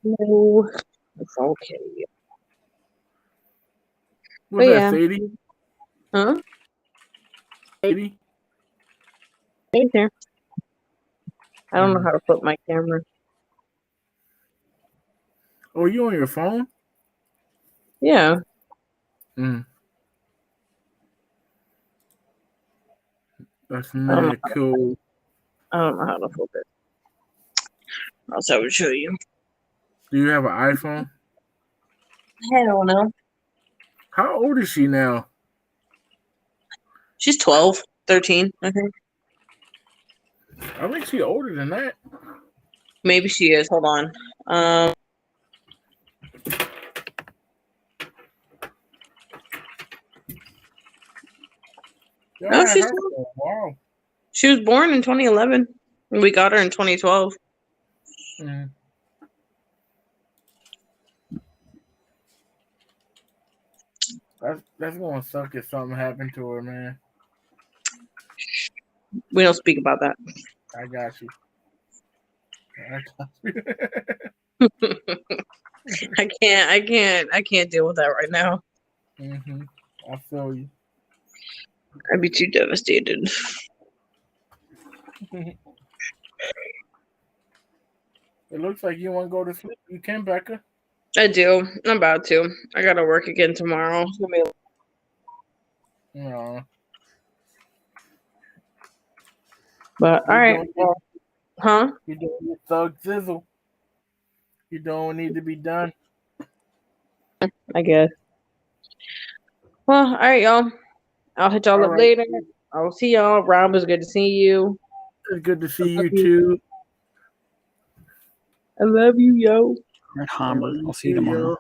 No. It's okay. But What's that, yeah. Sadie? Huh? Sadie? Right there. I don't know Mm. how to flip my camera. Oh, you on your phone? Yeah. Mm. That's I don't know. mad cool. I don't know how to flip it. Else I would show you. Do you have an iPhone? Hell no. How old is she now? She's 12, 13, I think. I think she's older than that. Maybe she is. Hold on. No, Yeah, she's 12. wow. She was born in 2011. We got her in 2012. Mm. That's gonna suck if something happened to her, man. We don't speak about that. I got you. I got you. I can't deal with that right now. Mm-hmm. I feel you. I'd be too devastated. It looks like you want to go to sleep. You can, Becca. I do. I'm about to. I gotta work again tomorrow. It's gonna be No. But all right. Well, huh? You doing your thug sizzle. You don't need to be done. I guess. Well, all right, y'all. I'll hit y'all All up right. later. I'll see y'all. Rob, was good to see you. It's good to see I love you too. I love you, yo. At I love Humber. you I'll see you too, tomorrow. yo.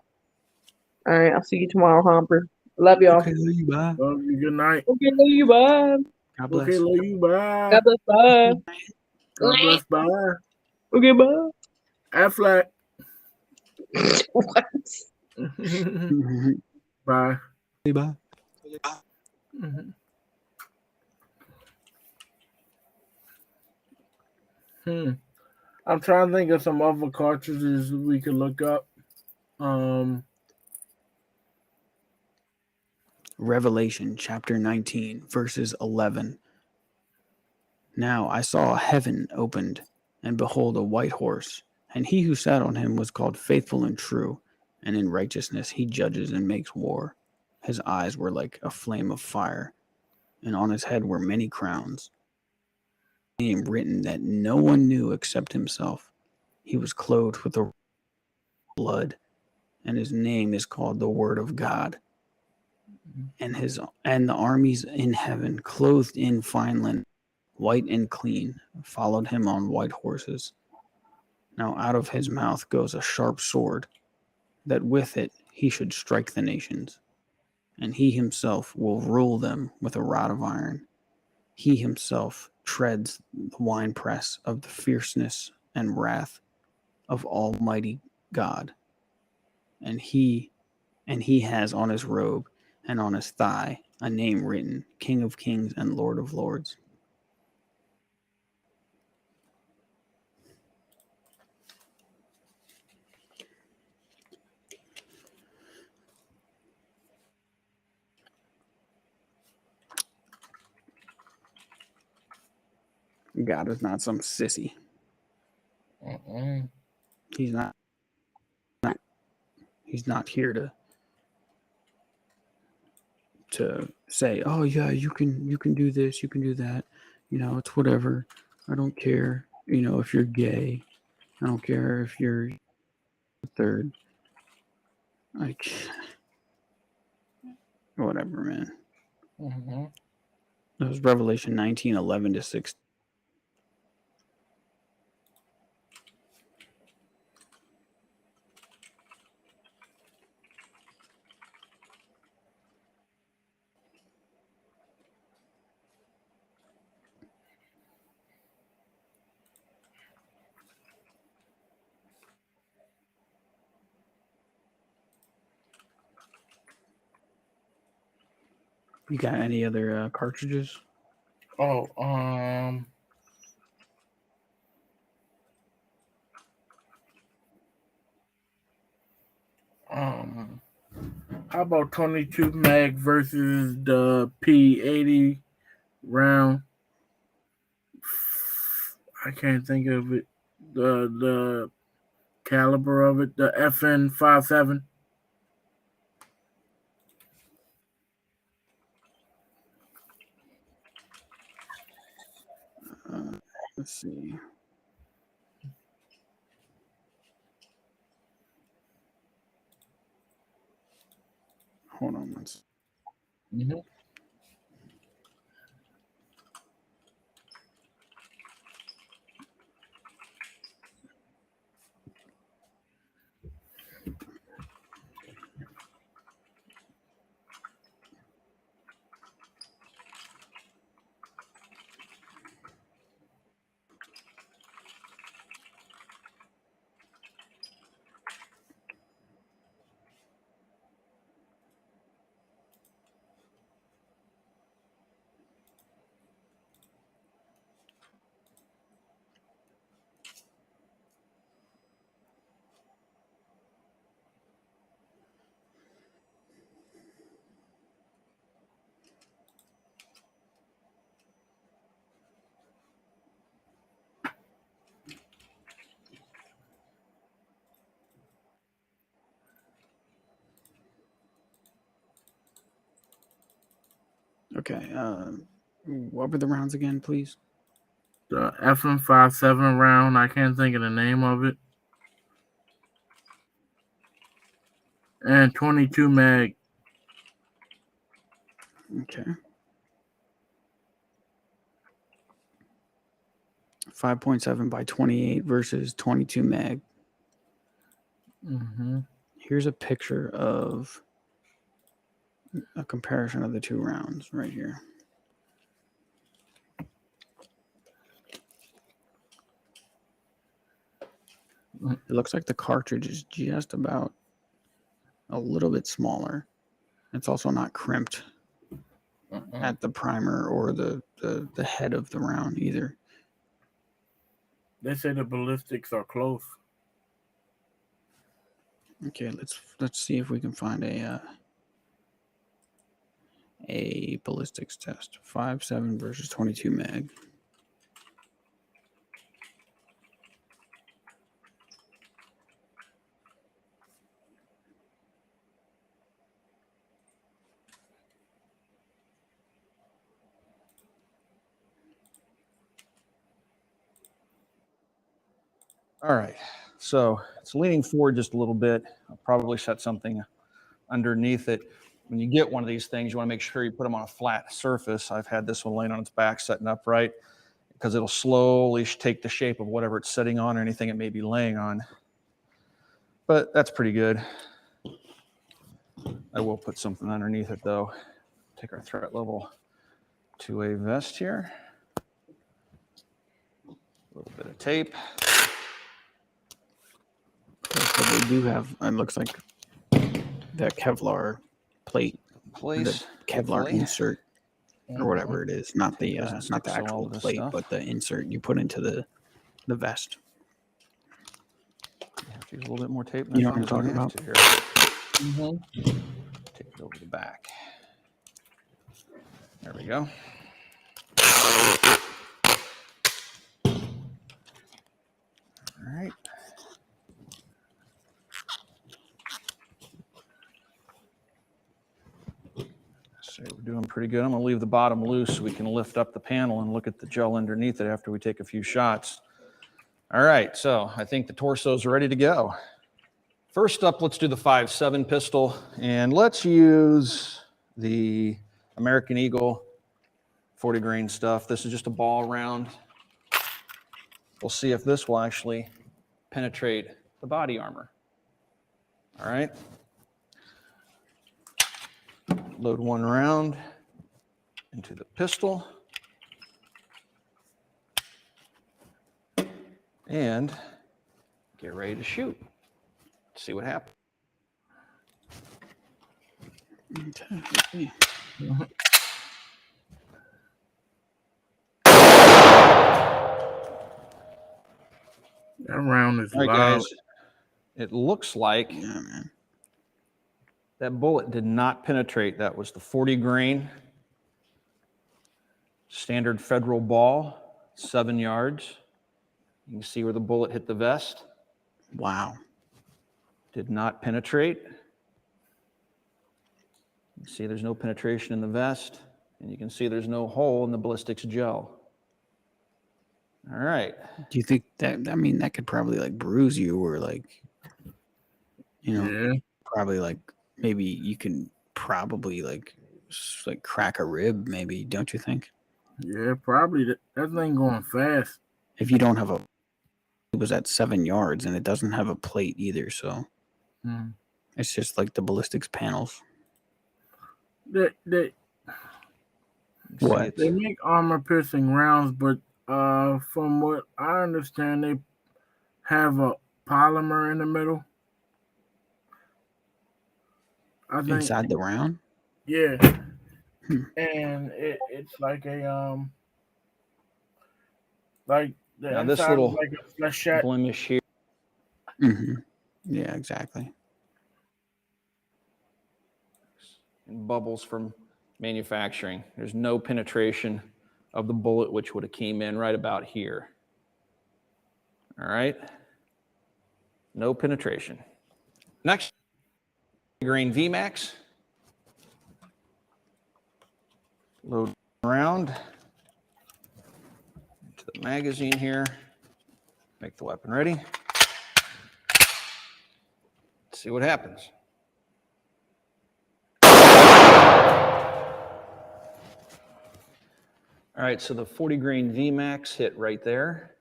All right, I'll see you tomorrow, Humper. Love y'all. Okay, love you. Bye. Love you. Good night. Okay, love you. Bye. God bless. Okay, love you. Bye. God bless. Bye. God bless. Bye. Okay, bye. Affleck. What? Bye. Bye. I'm trying to think of some other cartridges we could look up. Revelation chapter 19, verses 11. Now I saw heaven opened, and behold, a white horse, and he who sat on him was called Faithful and True, and in righteousness he judges and makes war. His eyes were like a flame of fire, and on his head were many crowns. A name written that no one knew except himself. He was clothed with a blood, and his name is called the Word of God. And the armies in heaven, clothed in fine linen, white and clean, followed him on white horses. Now out of his mouth goes a sharp sword, that with it he should strike the nations, and he himself will rule them with a rod of iron. He himself treads the winepress of the fierceness and wrath of Almighty God. And he has on his robe and on his thigh a name written, King of Kings and Lord of Lords. God is not some sissy. He's not. He's not here to say, "Oh yeah, you can do this, you can do that." It's whatever. I don't care. If you're gay. I don't care if you're third. Like whatever, man. That was Revelation 19:11-6. You got any other cartridges? Oh, how about 22 mag versus the P80 round? I can't think of it. The caliber of it, the FN57. Let's see. Hold on one second. Mm-hmm. Okay. What were the rounds again, please? The FN57 round. I can't think of the name of it. And 22 mag. Okay. 5.7 by 28 versus 22 mag. Mm-hmm. Here's a picture of a comparison of the two rounds right here. It looks like the cartridge is just about a little bit smaller. It's also not crimped at the primer or the head of the round either. They say the ballistics are close. Okay, let's see if we can find a ballistics test. 5.7 versus 22 mag. All right, so it's leaning forward just a little bit. I'll probably set something underneath it. When you get one of these things, you want to make sure you put them on a flat surface. I've had this one laying on its back, setting upright, because it'll slowly take the shape of whatever it's sitting on or anything it may be laying on. But that's pretty good. I will put something underneath it though. Take our threat level to a vest here. A little bit of tape. But they do have, it looks like, the Kevlar plate, the Kevlar insert, or whatever it is. Not the actual plate, but the insert you put into the vest. You have to use a little bit more tape. You know what I'm talking about? Here. Mm-hmm. Tape it over the back. There we go. All right. So we're doing pretty good. I'm going to leave the bottom loose so we can lift up the panel and look at the gel underneath it after we take a few shots. All right, so I think the torsos are ready to go. First up, let's do the 5.7 pistol, and let's use the American Eagle 40 grain stuff. This is just a ball round. We'll see if this will actually penetrate the body armor. All right. Load one round into the pistol. And get ready to shoot. See what happens. Okay. That round is All right, loud. guys. It looks like Yeah, man. that bullet did not penetrate. That was the 40 grain standard federal ball, 7 yards. You can see where the bullet hit the vest. Wow. Did not penetrate. You can see there's no penetration in the vest, and you can see there's no hole in the ballistics gel. All right. Do you think that, I mean, that could probably like bruise you or like, you know, Yeah. probably like maybe you can probably like crack a rib, maybe, don't you think? Yeah, probably. That thing going fast. If you don't have a, it was at 7 yards and it doesn't have a plate either, so it's just like the ballistics panels. They What? They make armor piercing rounds, but from what I understand, they have a polymer in the middle. I think Inside the round? yeah, and it's like a like the Now this inside little is like a flechette. blemish here. Mm-hmm. Yeah, exactly. And bubbles from manufacturing. There's no penetration of the bullet, which would have came in right about here. All right. No penetration. Next, grain VMAX. Load around to the magazine here. Make the weapon ready. Let's see what happens. All right, so the 40 grain VMAX hit right there.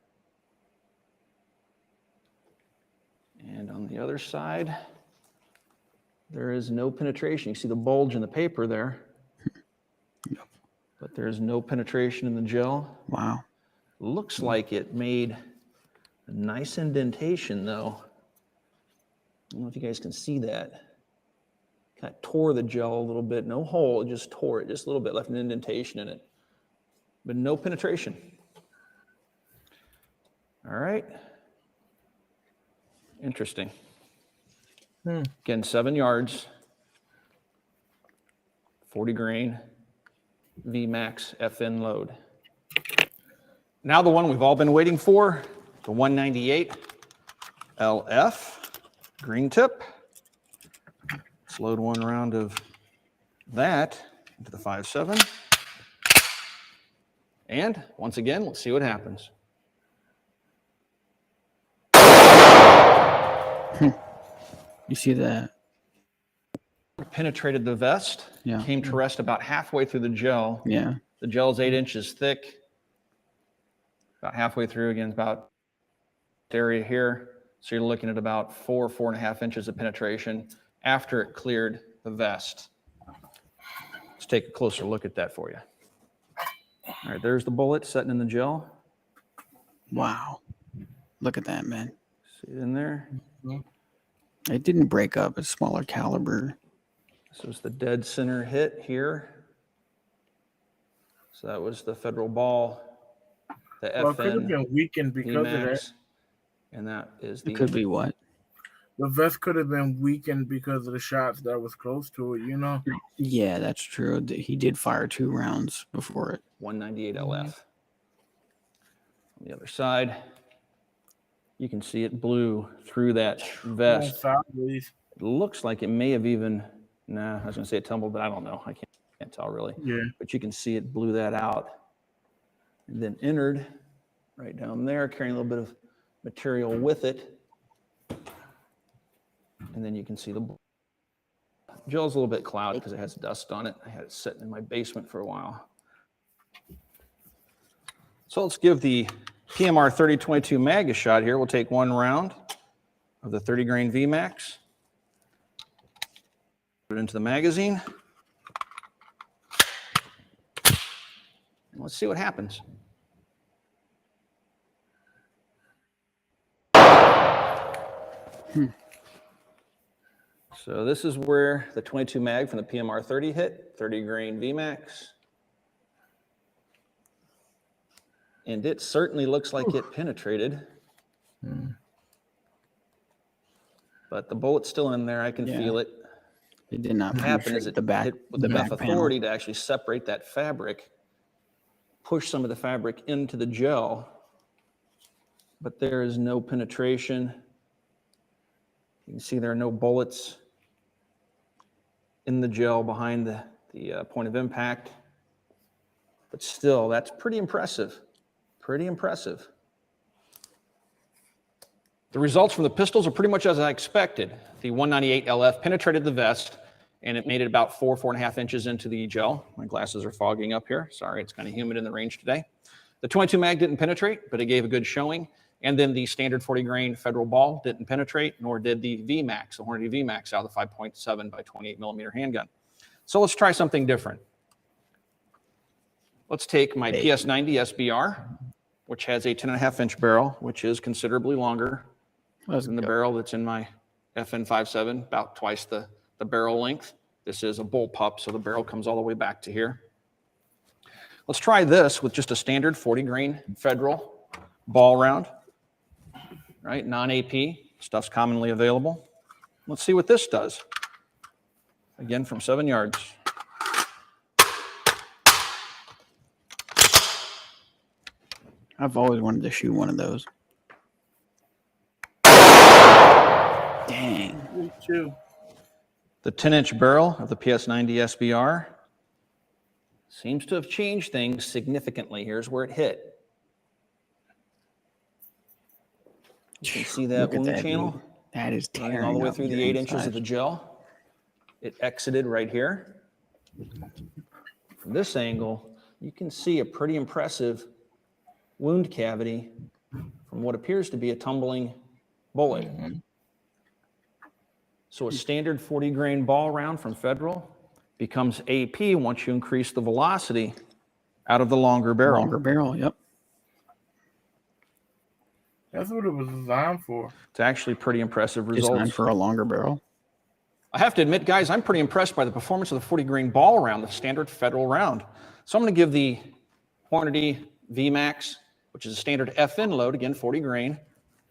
And on the other side, there is no penetration. You see the bulge in the paper there, but there is no penetration in the gel. Wow. Looks like it made a nice indentation, though. I don't know if you guys can see that. Kind of tore the gel a little bit. No hole, it just tore it just a little bit, left an indentation in it. But no penetration. All right. Interesting. Again, 7 yards, 40 grain, VMAX FN load. Now the one we've all been waiting for, the 198 LF green tip. Let's load one round of that into the 5.7. And once again, let's see what happens. You see that? Penetrated the vest, Yeah. came to rest about halfway through the gel. Yeah. The gel is 8 inches thick. About halfway through, again, about the area here. So you're looking at about 4.5 inches of penetration after it cleared the vest. Let's take a closer look at that for you. All right, there's the bullet setting in the gel. Wow. Look at that, man. See it in there? It didn't break up. It's smaller caliber. This was the dead center hit here. So that was the federal ball, the Well, it could have FN, been weakened because of that. VMAX, and that is the It could be what? The vest could have been weakened because of the shots that was close to it, you know? Yeah, that's true. He did fire 2 rounds before it. 198 LF. On the other side, you can see it blew through that vest. Sideways. It looks like it may have even, I was going to say it tumbled, but I don't know. I can't tell really. Yeah. But you can see it blew that out and then entered right down there, carrying a little bit of material with it. And then you can see the gel's a little bit cloudy because it has dust on it. I had it sitting in my basement for a while. So let's give the PMR 3022 mag a shot here. We'll take one round of the 30 grain VMAX. Put it into the magazine. And let's see what happens. So this is where the 22 mag from the PMR 30 hit, 30 grain VMAX. And it certainly looks like it penetrated. but the bullet's still in there. I can feel it. It did not What happened is penetrate it the back, hit with enough back authority panel. to actually separate that fabric, push some of the fabric into the gel, but there is no penetration. You can see there are no bullets in the gel behind the point of impact, but still, that's pretty impressive. Pretty impressive. The results from the pistols are pretty much as I expected. The 198 LF penetrated the vest, and it made it about 4.5 inches into the gel. My glasses are fogging up here. Sorry, it's kind of humid in the range today. The 22 mag didn't penetrate, but it gave a good showing. And then the standard 40 grain Federal ball didn't penetrate, nor did the VMAX, the Hornady VMAX out of the 5.7 by 28 millimeter handgun. So let's try something different. Let's take my PS90 SBR, which has a 10.5 inch barrel, which is considerably longer than the barrel that's in my FN57, about twice the barrel length. This is a bullpup, so the barrel comes all the way back to here. Let's try this with just a standard 40 grain Federal ball round, right? Non-AP, stuff's commonly available. Let's see what this does. Again, from 7 yards. I've always wanted to shoot one of those. Dang. Me too. The 10-inch barrel of the PS90 SBR seems to have changed things significantly. Here's where it hit. You can see that wound channel. Dude. That is tearing all the way up through the your 8 inches of insides. the gel. It exited right here. From this angle, you can see a pretty impressive wound cavity from what appears to be a tumbling bullet. So a standard 40 grain ball round from Federal becomes AP once you increase the velocity out of the longer barrel. Longer barrel, yep. That's what it was designed for. It's actually pretty impressive results. Designed for a longer barrel. I have to admit, guys, I'm pretty impressed by the performance of the 40 grain ball round, the standard Federal round. So I'm going to give the Hornady VMAX, which is a standard FN load, again, 40 grain,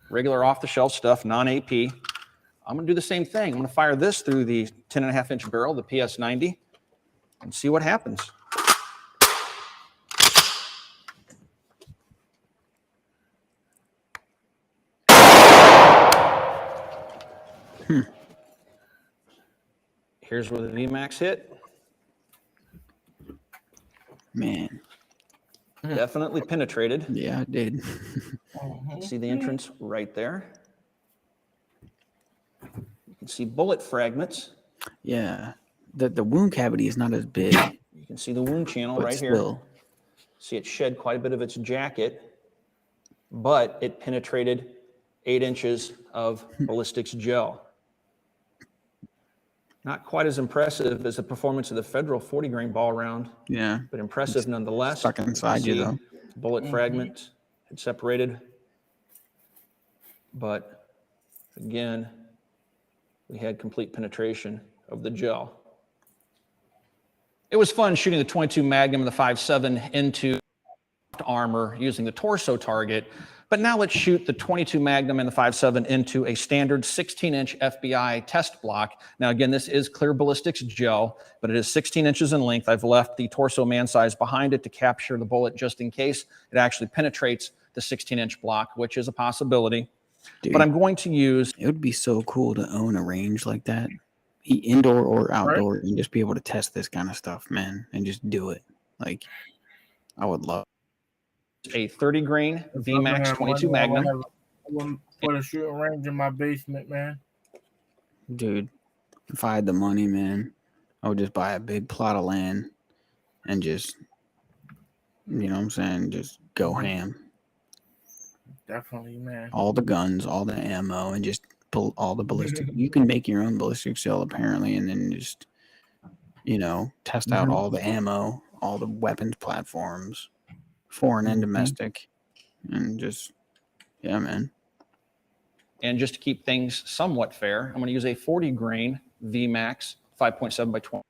regular off-the-shelf stuff, non-AP. I'm going to do the same thing. I'm going to fire this through the 10.5 inch barrel, the PS90, and see what happens. Here's where the VMAX hit. Man. Definitely penetrated. Yeah, it did. See the entrance right there. You can see bullet fragments. Yeah. The wound cavity is not as big. You can see the wound channel but right still. here. See it shed quite a bit of its jacket, but it penetrated 8 inches of ballistics gel. Not quite as impressive as the performance of the Federal 40 grain ball round. Yeah. But impressive nonetheless. Stuck inside you, though. Bullet fragment had separated. But again, we had complete penetration of the gel. It was fun shooting the 22 Magnum and the 5.7 into armor using the torso target. But now let's shoot the 22 Magnum and the 5.7 into a standard 16-inch FBI test block. Now, again, this is clear ballistics gel, but it is 16 inches in length. I've left the torso man size behind it to capture the bullet just in case it actually penetrates the 16-inch block, which is a possibility. Dude, but I'm going to use... It would be so cool to own a range like that, indoor or outdoor, and just be able to test this kind of stuff, man, and just do it. Like, I would love a 30 grain VMAX 22 Magnum. I wouldn't put a shooting range in my basement, man. Dude, if I had the money, man, I would just buy a big plot of land and just, you know what I'm saying, just go ham. Definitely, man. All the guns, all the ammo, and just pull all the ballistic. You can make your own ballistic cell, apparently, and then just, you know, test out all the ammo, all the weapons platforms, foreign and domestic, and just, yeah, man. And just to keep things somewhat fair, I'm going to use a 40 grain VMAX 5.7 by 20.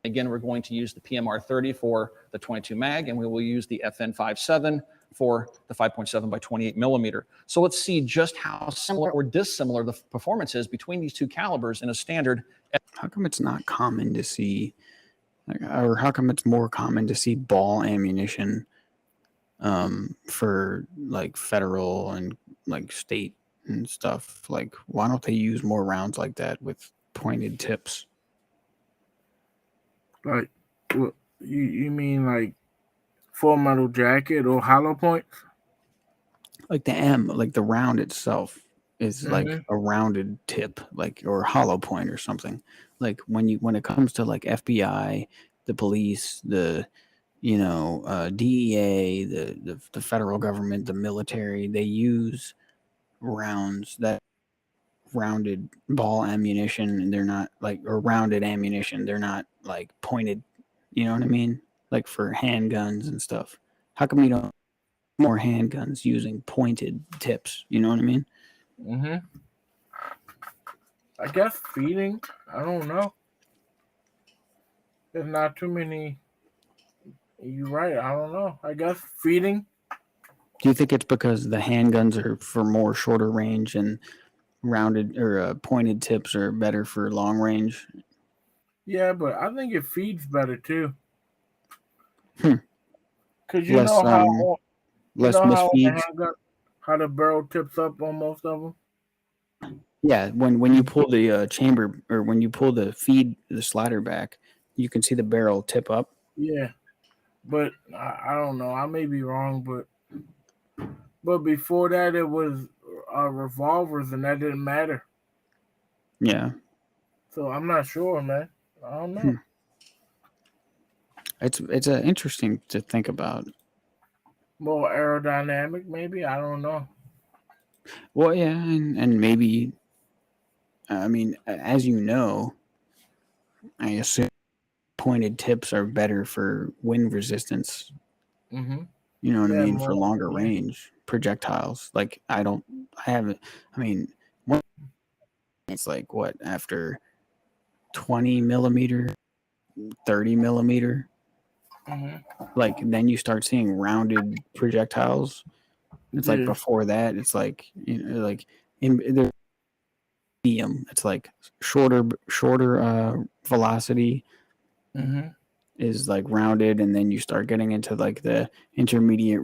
Again, we're going to use the PMR 30 for the 22 mag, and we will use the FN 5.7 for the 5.7 by 28 millimeter. So let's see just how similar or dissimilar the performance is between these two calibers in a standard. How come it's not common to see, or how come it's more common to see ball ammunition for like federal and like state and stuff? Like, why don't they use more rounds like that with pointed tips? Like, what you mean like Full Metal Jacket or hollow points? Like like the round itself is like a rounded tip, like, or hollow point or something. Like when it comes to like FBI, the police, the DEA, the federal government, the military, they use rounds that rounded ball ammunition, and they're not like, or rounded ammunition. They're not like pointed. You know what I mean? Like for handguns and stuff. How come you don't more handguns using pointed tips? You know what I mean? I guess feeding. I don't know. There's not too many. You're right. I don't know. I guess feeding. Do you think it's because the handguns are for more shorter range and rounded or pointed tips are better for long range? Yeah, but I think it feeds better too. Because you know how less how misfeeds. How the barrel tips up on most of them. Yeah, when you pull the chamber, or when you pull the slider back, you can see the barrel tip up. Yeah, but I don't know. I may be wrong, but before that it was revolvers, and that didn't matter. Yeah. So I'm not sure, man. I don't know. It's interesting to think about. More aerodynamic, maybe. I don't know. Well, yeah, and maybe. I mean, as you know, I assume pointed tips are better for wind resistance. Mm-hmm. You know what I mean? For longer range projectiles. Like it's like what, after 20 millimeter, 30 millimeter. Like then you start seeing rounded projectiles. It's like before that, it's like, like in the medium. It's like shorter velocity is like rounded, and then you start getting into like the intermediate,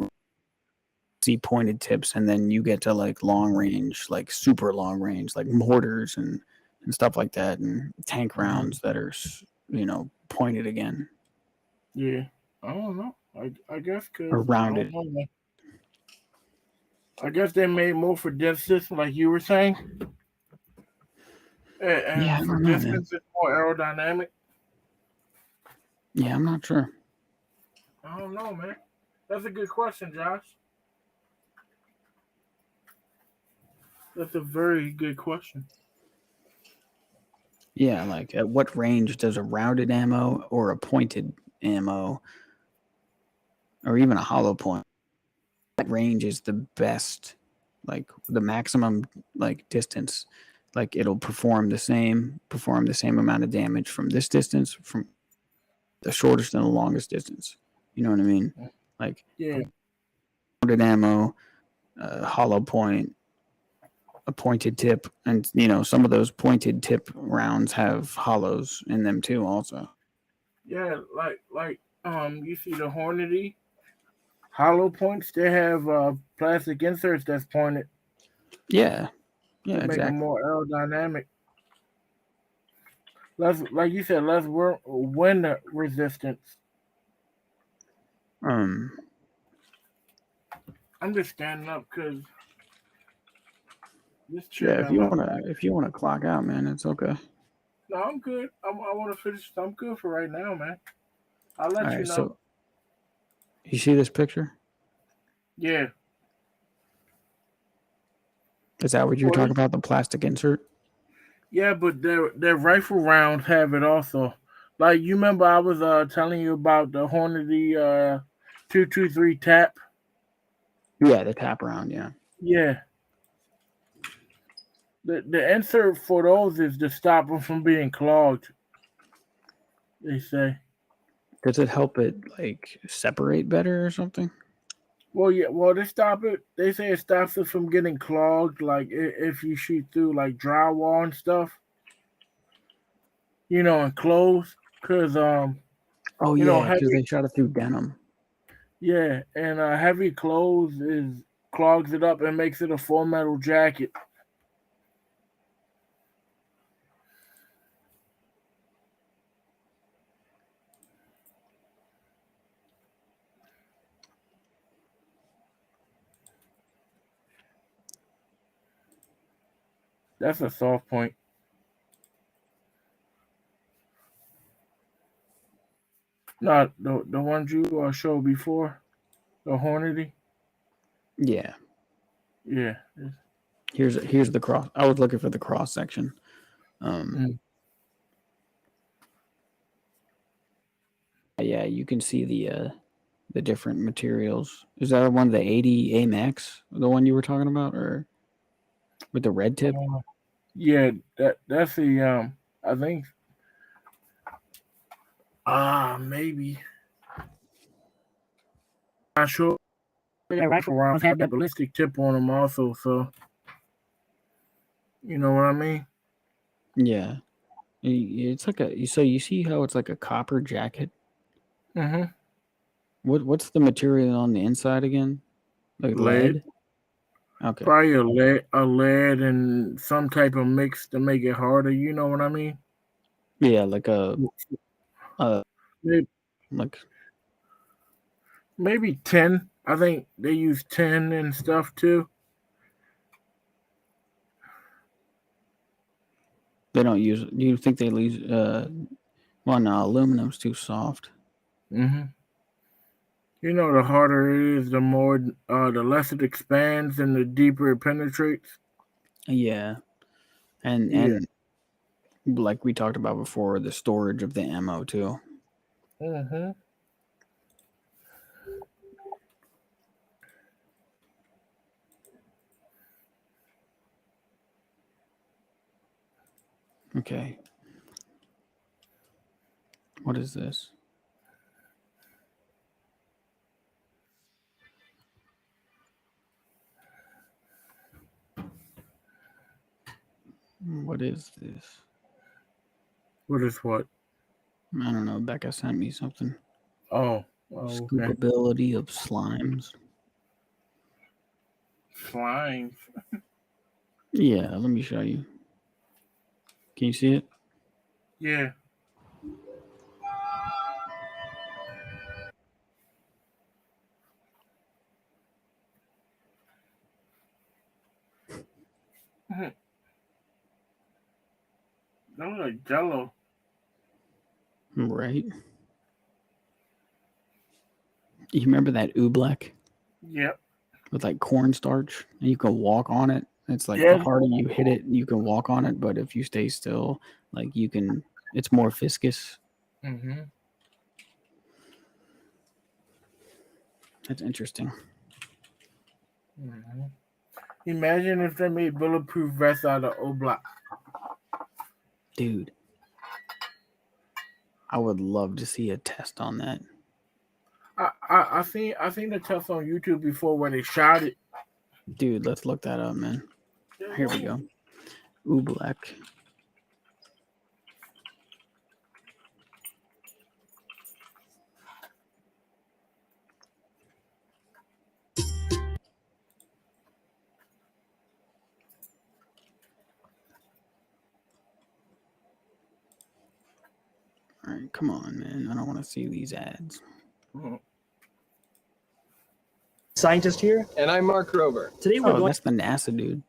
see pointed tips, and then you get to like long range, like super long range, like mortars and stuff like that, and tank rounds that are pointed again. Yeah, I don't know. I guess or rounded. I guess they made more for distance, like you were saying. And Yeah, I for don't know, distance, it's more aerodynamic. Yeah, I'm not sure. I don't know, man. That's a good question, Josh. That's a very good question. Yeah, like at what range does a rounded ammo or a pointed ammo, or even a hollow point, that range is the best, like the maximum like distance, like it'll perform the same amount of damage from this distance, from the shortest and the longest distance. You know what I mean? Like rounded ammo, hollow point, a pointed tip, and some of those pointed tip rounds have hollows in them too also. Yeah, like you see the Hornady hollow points, they have plastic inserts that's pointed. Yeah, to exactly. Make them more aerodynamic. Less, like you said, less wind resistance. I'm just standing up because this chair. Yeah, if you wanna clock out, man, it's okay. No, I'm good. I want to finish. I'm good for right now, man. I'll let you know. So, you see this picture? Yeah. Is that what you're talking about? The plastic insert? Yeah, but their rifle rounds have it also. Like, you remember I was telling you about the Hornady 223 tap? Yeah, the tap round, yeah. Yeah. The insert for those is to stop them from being clogged, they say. Does it help it like separate better or something? Well, yeah. Well, they stop it. They say it stops it from getting clogged. Like if you shoot through like drywall and stuff, and clothes, because Oh yeah, because heavy, they shot it through denim. yeah, and heavy clothes is clogs it up and makes it a full metal jacket. That's a soft point. Not the ones you showed before, the Hornady. Yeah. Yeah. Here's the cross. I was looking for the cross section. Mm. Yeah, you can see the different materials. Is that one of the 80 Max, the one you were talking about, or with the red tip? Yeah, that's the I think maybe. Not sure. Yeah, rifle rounds have that ballistic tip on them also, so you know what I mean? Yeah. It's like so you see how it's like a copper jacket? Mm-hmm. What's the material on the inside again? Like lead? Okay. Probably a lead and some type of mix to make it harder, you know what I mean? Yeah, like Maybe, like maybe 10. I think they use 10 and stuff too. they don't use. Do you think they use? Well, no, aluminum's too soft. Mm-hmm. The harder it is, the more, the less it expands and the deeper it penetrates. Yeah, and Yeah. like we talked about before, the storage of the ammo too. Mm-hmm. Okay. What is this? What is this? What is what? I don't know. Becca sent me something. Oh, okay. Scoopability of slimes. Slimes. Yeah, let me show you. Can you see it? Yeah. That was like Jello. Right. You remember that oobleck Yep. with like cornstarch, and you can walk on it. It's like the Yeah. harder you hit it, you can walk on it. But if you stay still, like you can, it's more viscous. Mm-hmm. That's interesting. Mm-hmm. Imagine if they made bulletproof vests out of Oblak. Dude, I would love to see a test on that. I seen the test on YouTube before where they shot it. Dude, let's look that up, man. Here we go. Oobleck. All right, come on, man. I don't want to see these ads. Scientist here, and I'm Mark Rover. Today we're that's the NASA dude.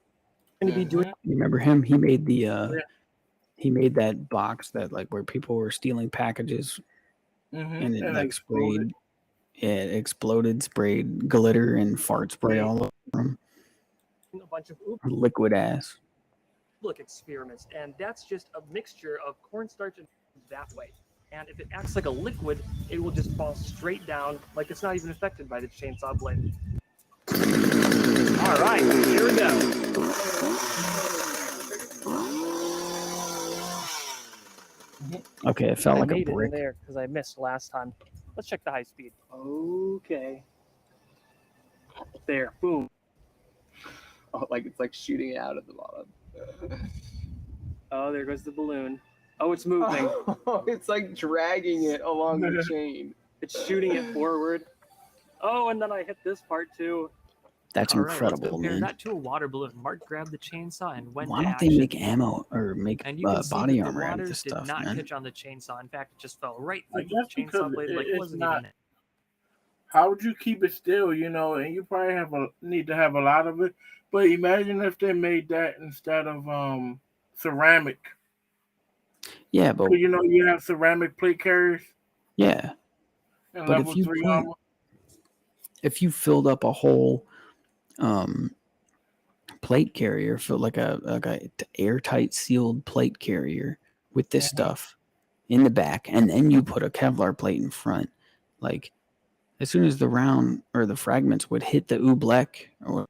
going to be doing. You remember him? He made the he made that box that like where people were stealing packages, and it like sprayed. Yeah, it exploded, sprayed glitter and fart spray all over them. A bunch of Liquid ass. Look experiments, and that's just a mixture of cornstarch and that way. And if it acts like a liquid, it will just fall straight down, like it's not even affected by the chainsaw blade. All right, here we go. Okay, it felt like a made brick. it in there because I missed last time. Let's check the high speed. Okay. There, boom. Oh, like it's like shooting it out at the bottom. Oh, there goes the balloon. Oh, it's moving. Oh, it's like dragging it along the chain. It's shooting it forward. Oh, and then I hit this part too. That's All right, let's incredible, compare man. that to a water balloon. Mark grabbed the chainsaw and went Why to don't they action. make ammo or make And you can see body that the armor out water of this did stuff, not man? catch on the chainsaw. In fact, it just fell right I through the guess chainsaw because blade like it it's wasn't not. even it. How would you keep it still? You know, and you probably need to have a lot of it. But imagine if they made that instead of ceramic. Yeah, but You know, you have ceramic plate carriers yeah, and but level 3 armor. if you filled up a whole plate carrier, for like a airtight sealed plate carrier with this stuff in the back, and then you put a Kevlar plate in front, like as soon as the round or the fragments would hit the oobleck, or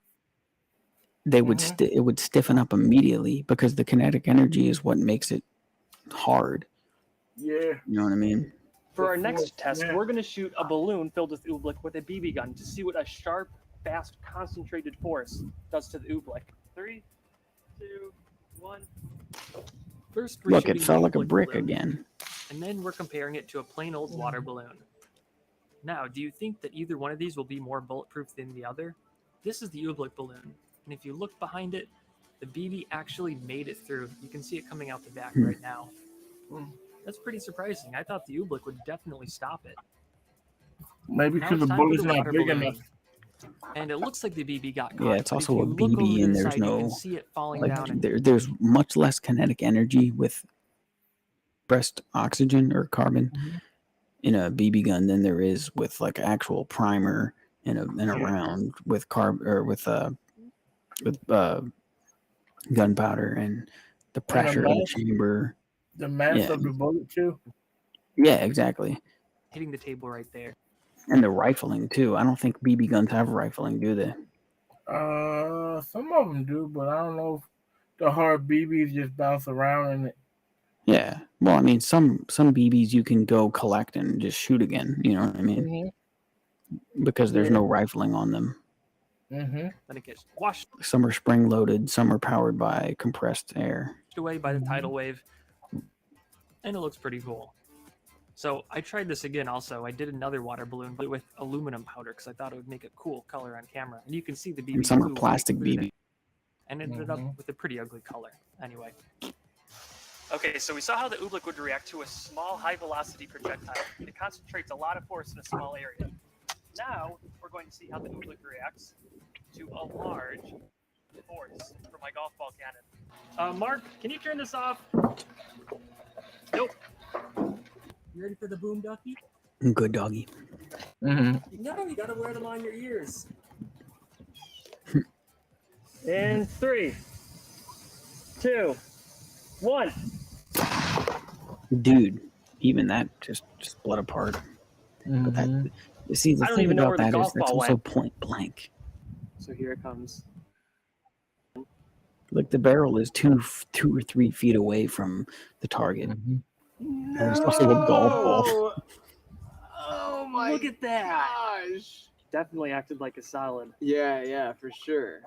they would it would stiffen up immediately because the kinetic energy is what makes it hard. Yeah. You know what I mean? For our next test, we're going to shoot a balloon filled with oobleck with a BB gun to see what a sharp, fast, concentrated force does to the oobleck. 3, 2, 1. First, we're Look, it shooting fell the like a oobleck brick balloon, again. and then we're comparing it to a plain old water balloon. Now, do you think that either one of these will be more bulletproof than the other? This is the oobleck balloon, and if you look behind it, the BB actually made it through. You can see it coming out the back right now. That's pretty surprising. I thought the oobleck would definitely stop it. Maybe Now because it's the time for bullet's the not water big balloon. enough. And it looks like the BB got caught. Yeah, it's but if also a you look over BB, to and the there's side, you no can see it falling like down. And there's much less kinetic energy with compressed oxygen or carbon in a BB gun than there is with like actual primer in a round with gunpowder and the pressure of the chamber. The mass of the bullet too. Yeah, exactly. hitting the table right there. And the rifling too. I don't think BB guns have rifling, do they? Some of them do, but I don't know if the hard BBs just bounce around in it. Yeah. Well, I mean, some BBs you can go collect and just shoot again. You know what I mean? Because there's no rifling on them. Then it gets washed Some are spring loaded. Some are powered by compressed air. away by the tidal wave, and it looks pretty cool. So I tried this again also. I did another water balloon, but with aluminum powder because I thought it would make a cool color on camera. And you can see the BB. And some are flew plastic right through BB. there and ended up with a pretty ugly color. Anyway. Okay, so we saw how the oobleck would react to a small high-velocity projectile. It concentrates a lot of force in a small area. Now, we're going to see how the oobleck reacts to a large force from my golf ball cannon. Mark, can you turn this off? Nope. You ready for the boom ducky? Good doggy. No, you gotta wear them on your ears. In 3, 2, 1. Dude, even that just split apart. But that, see, the I don't thing even know about where the that is golf that's ball also went. point blank. So here it comes. Like the barrel is 2 or 3 feet away from the target. No! There's also a golf ball. Oh my! Look at that! Gosh! Definitely acted like a solid. Yeah, for sure.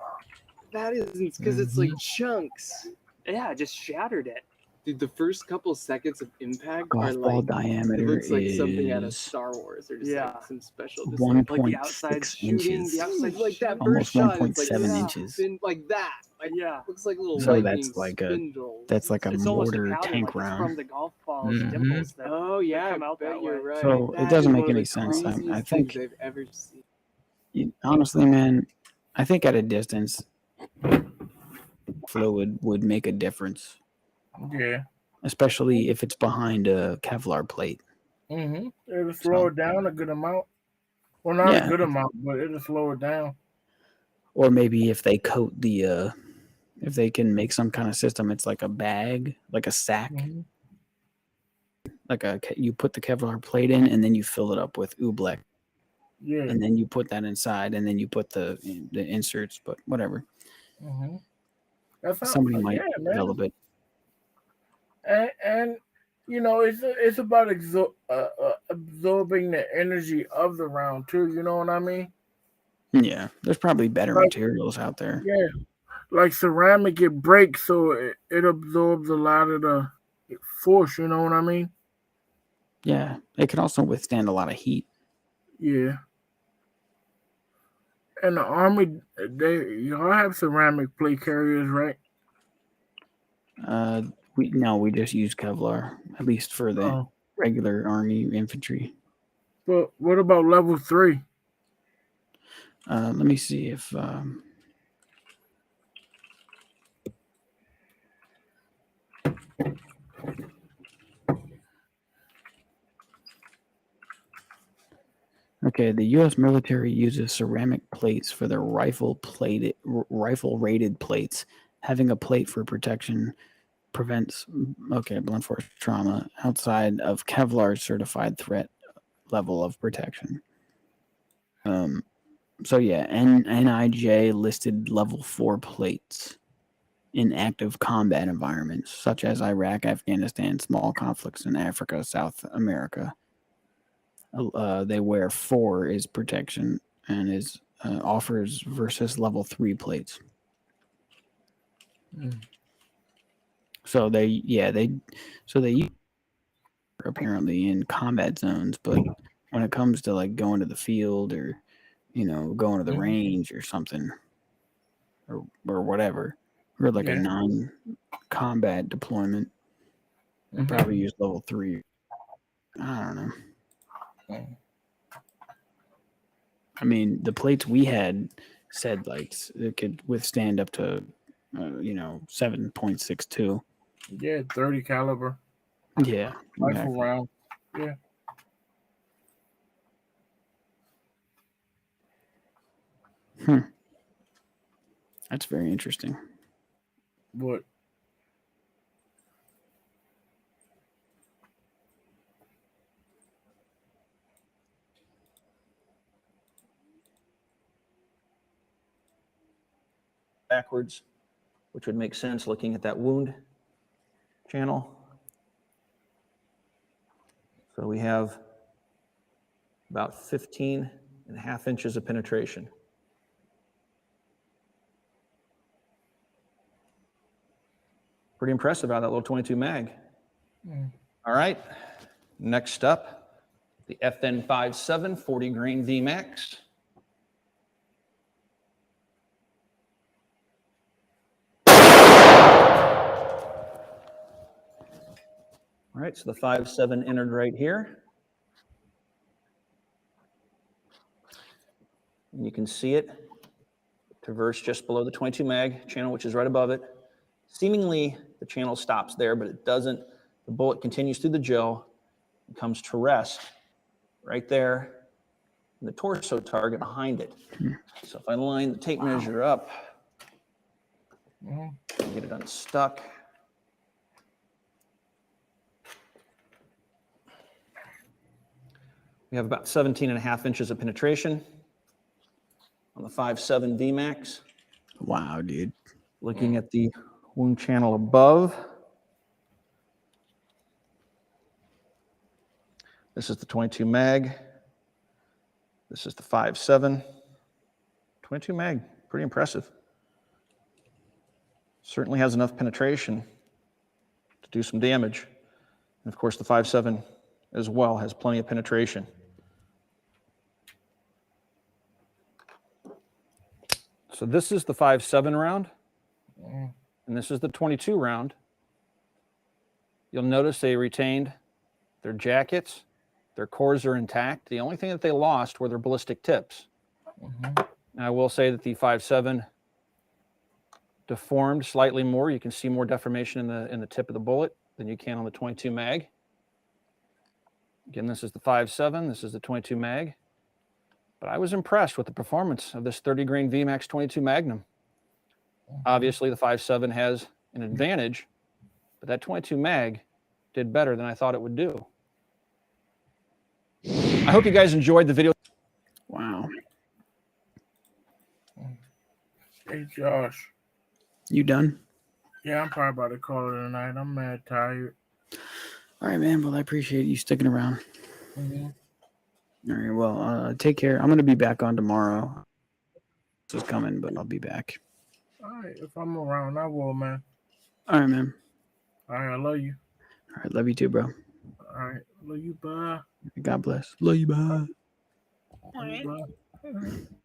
That isn't because it's like chunks. Yeah, just shattered it. Dude, the first couple seconds of impact Golf are ball like diameter it looks like something out of is Star Wars or just like some special. Just 1.6 inches. The outside like that Almost first shot is like 1.7 inches. like that. Like looks like little So lightning that's like spindles. a It's almost a mortar powder, tank like it's round. from the golf ball's dimples that Oh yeah, come out I bet that you're way. right. So That it doesn't is make one of any the sense. I craziest think, things I've ever seen. honestly, man, I think at a distance, fluid would make a difference. Yeah. Especially if it's behind a Kevlar plate. It'll slow it down a good amount. Well, not a good amount, but it'll slow it down. Or maybe if they coat the, if they can make some kind of system, it's like a bag, like a sack. Like you put the Kevlar plate in, and then you fill it up with oobleck. Yeah. And then you put that inside, and then you put the inserts, but whatever. Somebody might develop it. And you know, it's about absorbing the energy of the round too. You know what I mean? Yeah, there's probably better Like, materials out there. yeah, like ceramic, it breaks, so it absorbs a lot of the force. You know what I mean? Yeah, it can also withstand a lot of heat. Yeah. And the army, y'all have ceramic plate carriers, right? We just use Kevlar, at least for the Oh, regular army infantry. but what about level 3? Let me see if okay, the U.S. military uses ceramic plates for their rifle-rated plates. Having a plate for protection prevents blunt force trauma outside of Kevlar's certified threat level of protection. So yeah, NIJ listed level 4 plates in active combat environments such as Iraq, Afghanistan, small conflicts in Africa, South America. They wear 4 is protection and is offers versus level 3 plates. So they apparently in combat zones, but when it comes to like going to the field or going to the range or something or whatever, or like a non-combat deployment, they probably use level 3. I don't know. I mean, the plates we had said like it could withstand up to 7.62. Yeah, 30 caliber. Yeah, Rifle exactly. round. Yeah. That's very interesting. What? Backwards, which would make sense looking at that wound channel. So we have about 15.5 inches of penetration. Pretty impressive out of that little 22 mag. All right, next up, the FN57 40 grain VMAX. All right, so the 5.7 entered right here. And you can see it traverse just below the 22 mag channel, which is right above it. Seemingly, the channel stops there, but it doesn't. The bullet continues through the gel and comes to rest right there in the torso target behind it. So if I line the tape measure up, get it unstuck. We have about 17.5 inches of penetration on the 5.7 VMAX. Wow, dude. Looking at the wound channel above. This is the 22 mag. This is the 5.7. 22 mag, pretty impressive. Certainly has enough penetration to do some damage. And of course, the 5.7 as well has plenty of penetration. So this is the 5.7 round, and this is the 22 round. You'll notice they retained their jackets. Their cores are intact. The only thing that they lost were their ballistic tips. Now, I will say that the 5.7 deformed slightly more. You can see more deformation in the tip of the bullet than you can on the 22 mag. Again, this is the 5.7. This is the 22 mag. But I was impressed with the performance of this 30 grain VMAX 22 Magnum. Obviously, the 5.7 has an advantage, but that 22 mag did better than I thought it would do. I hope you guys enjoyed the video. Wow. Hey, Josh. You done? Yeah, I'm probably about to call it a night. I'm mad tired. All right, man. Well, I appreciate you sticking around. All right. Well, take care. I'm going to be back on tomorrow. is coming, but I'll be back. All right, if I'm around, I will, man. All right, man. All right, I love you. All right, love you too, bro. All right, love you. Bye. God bless. Love you, bye. Love you, bye.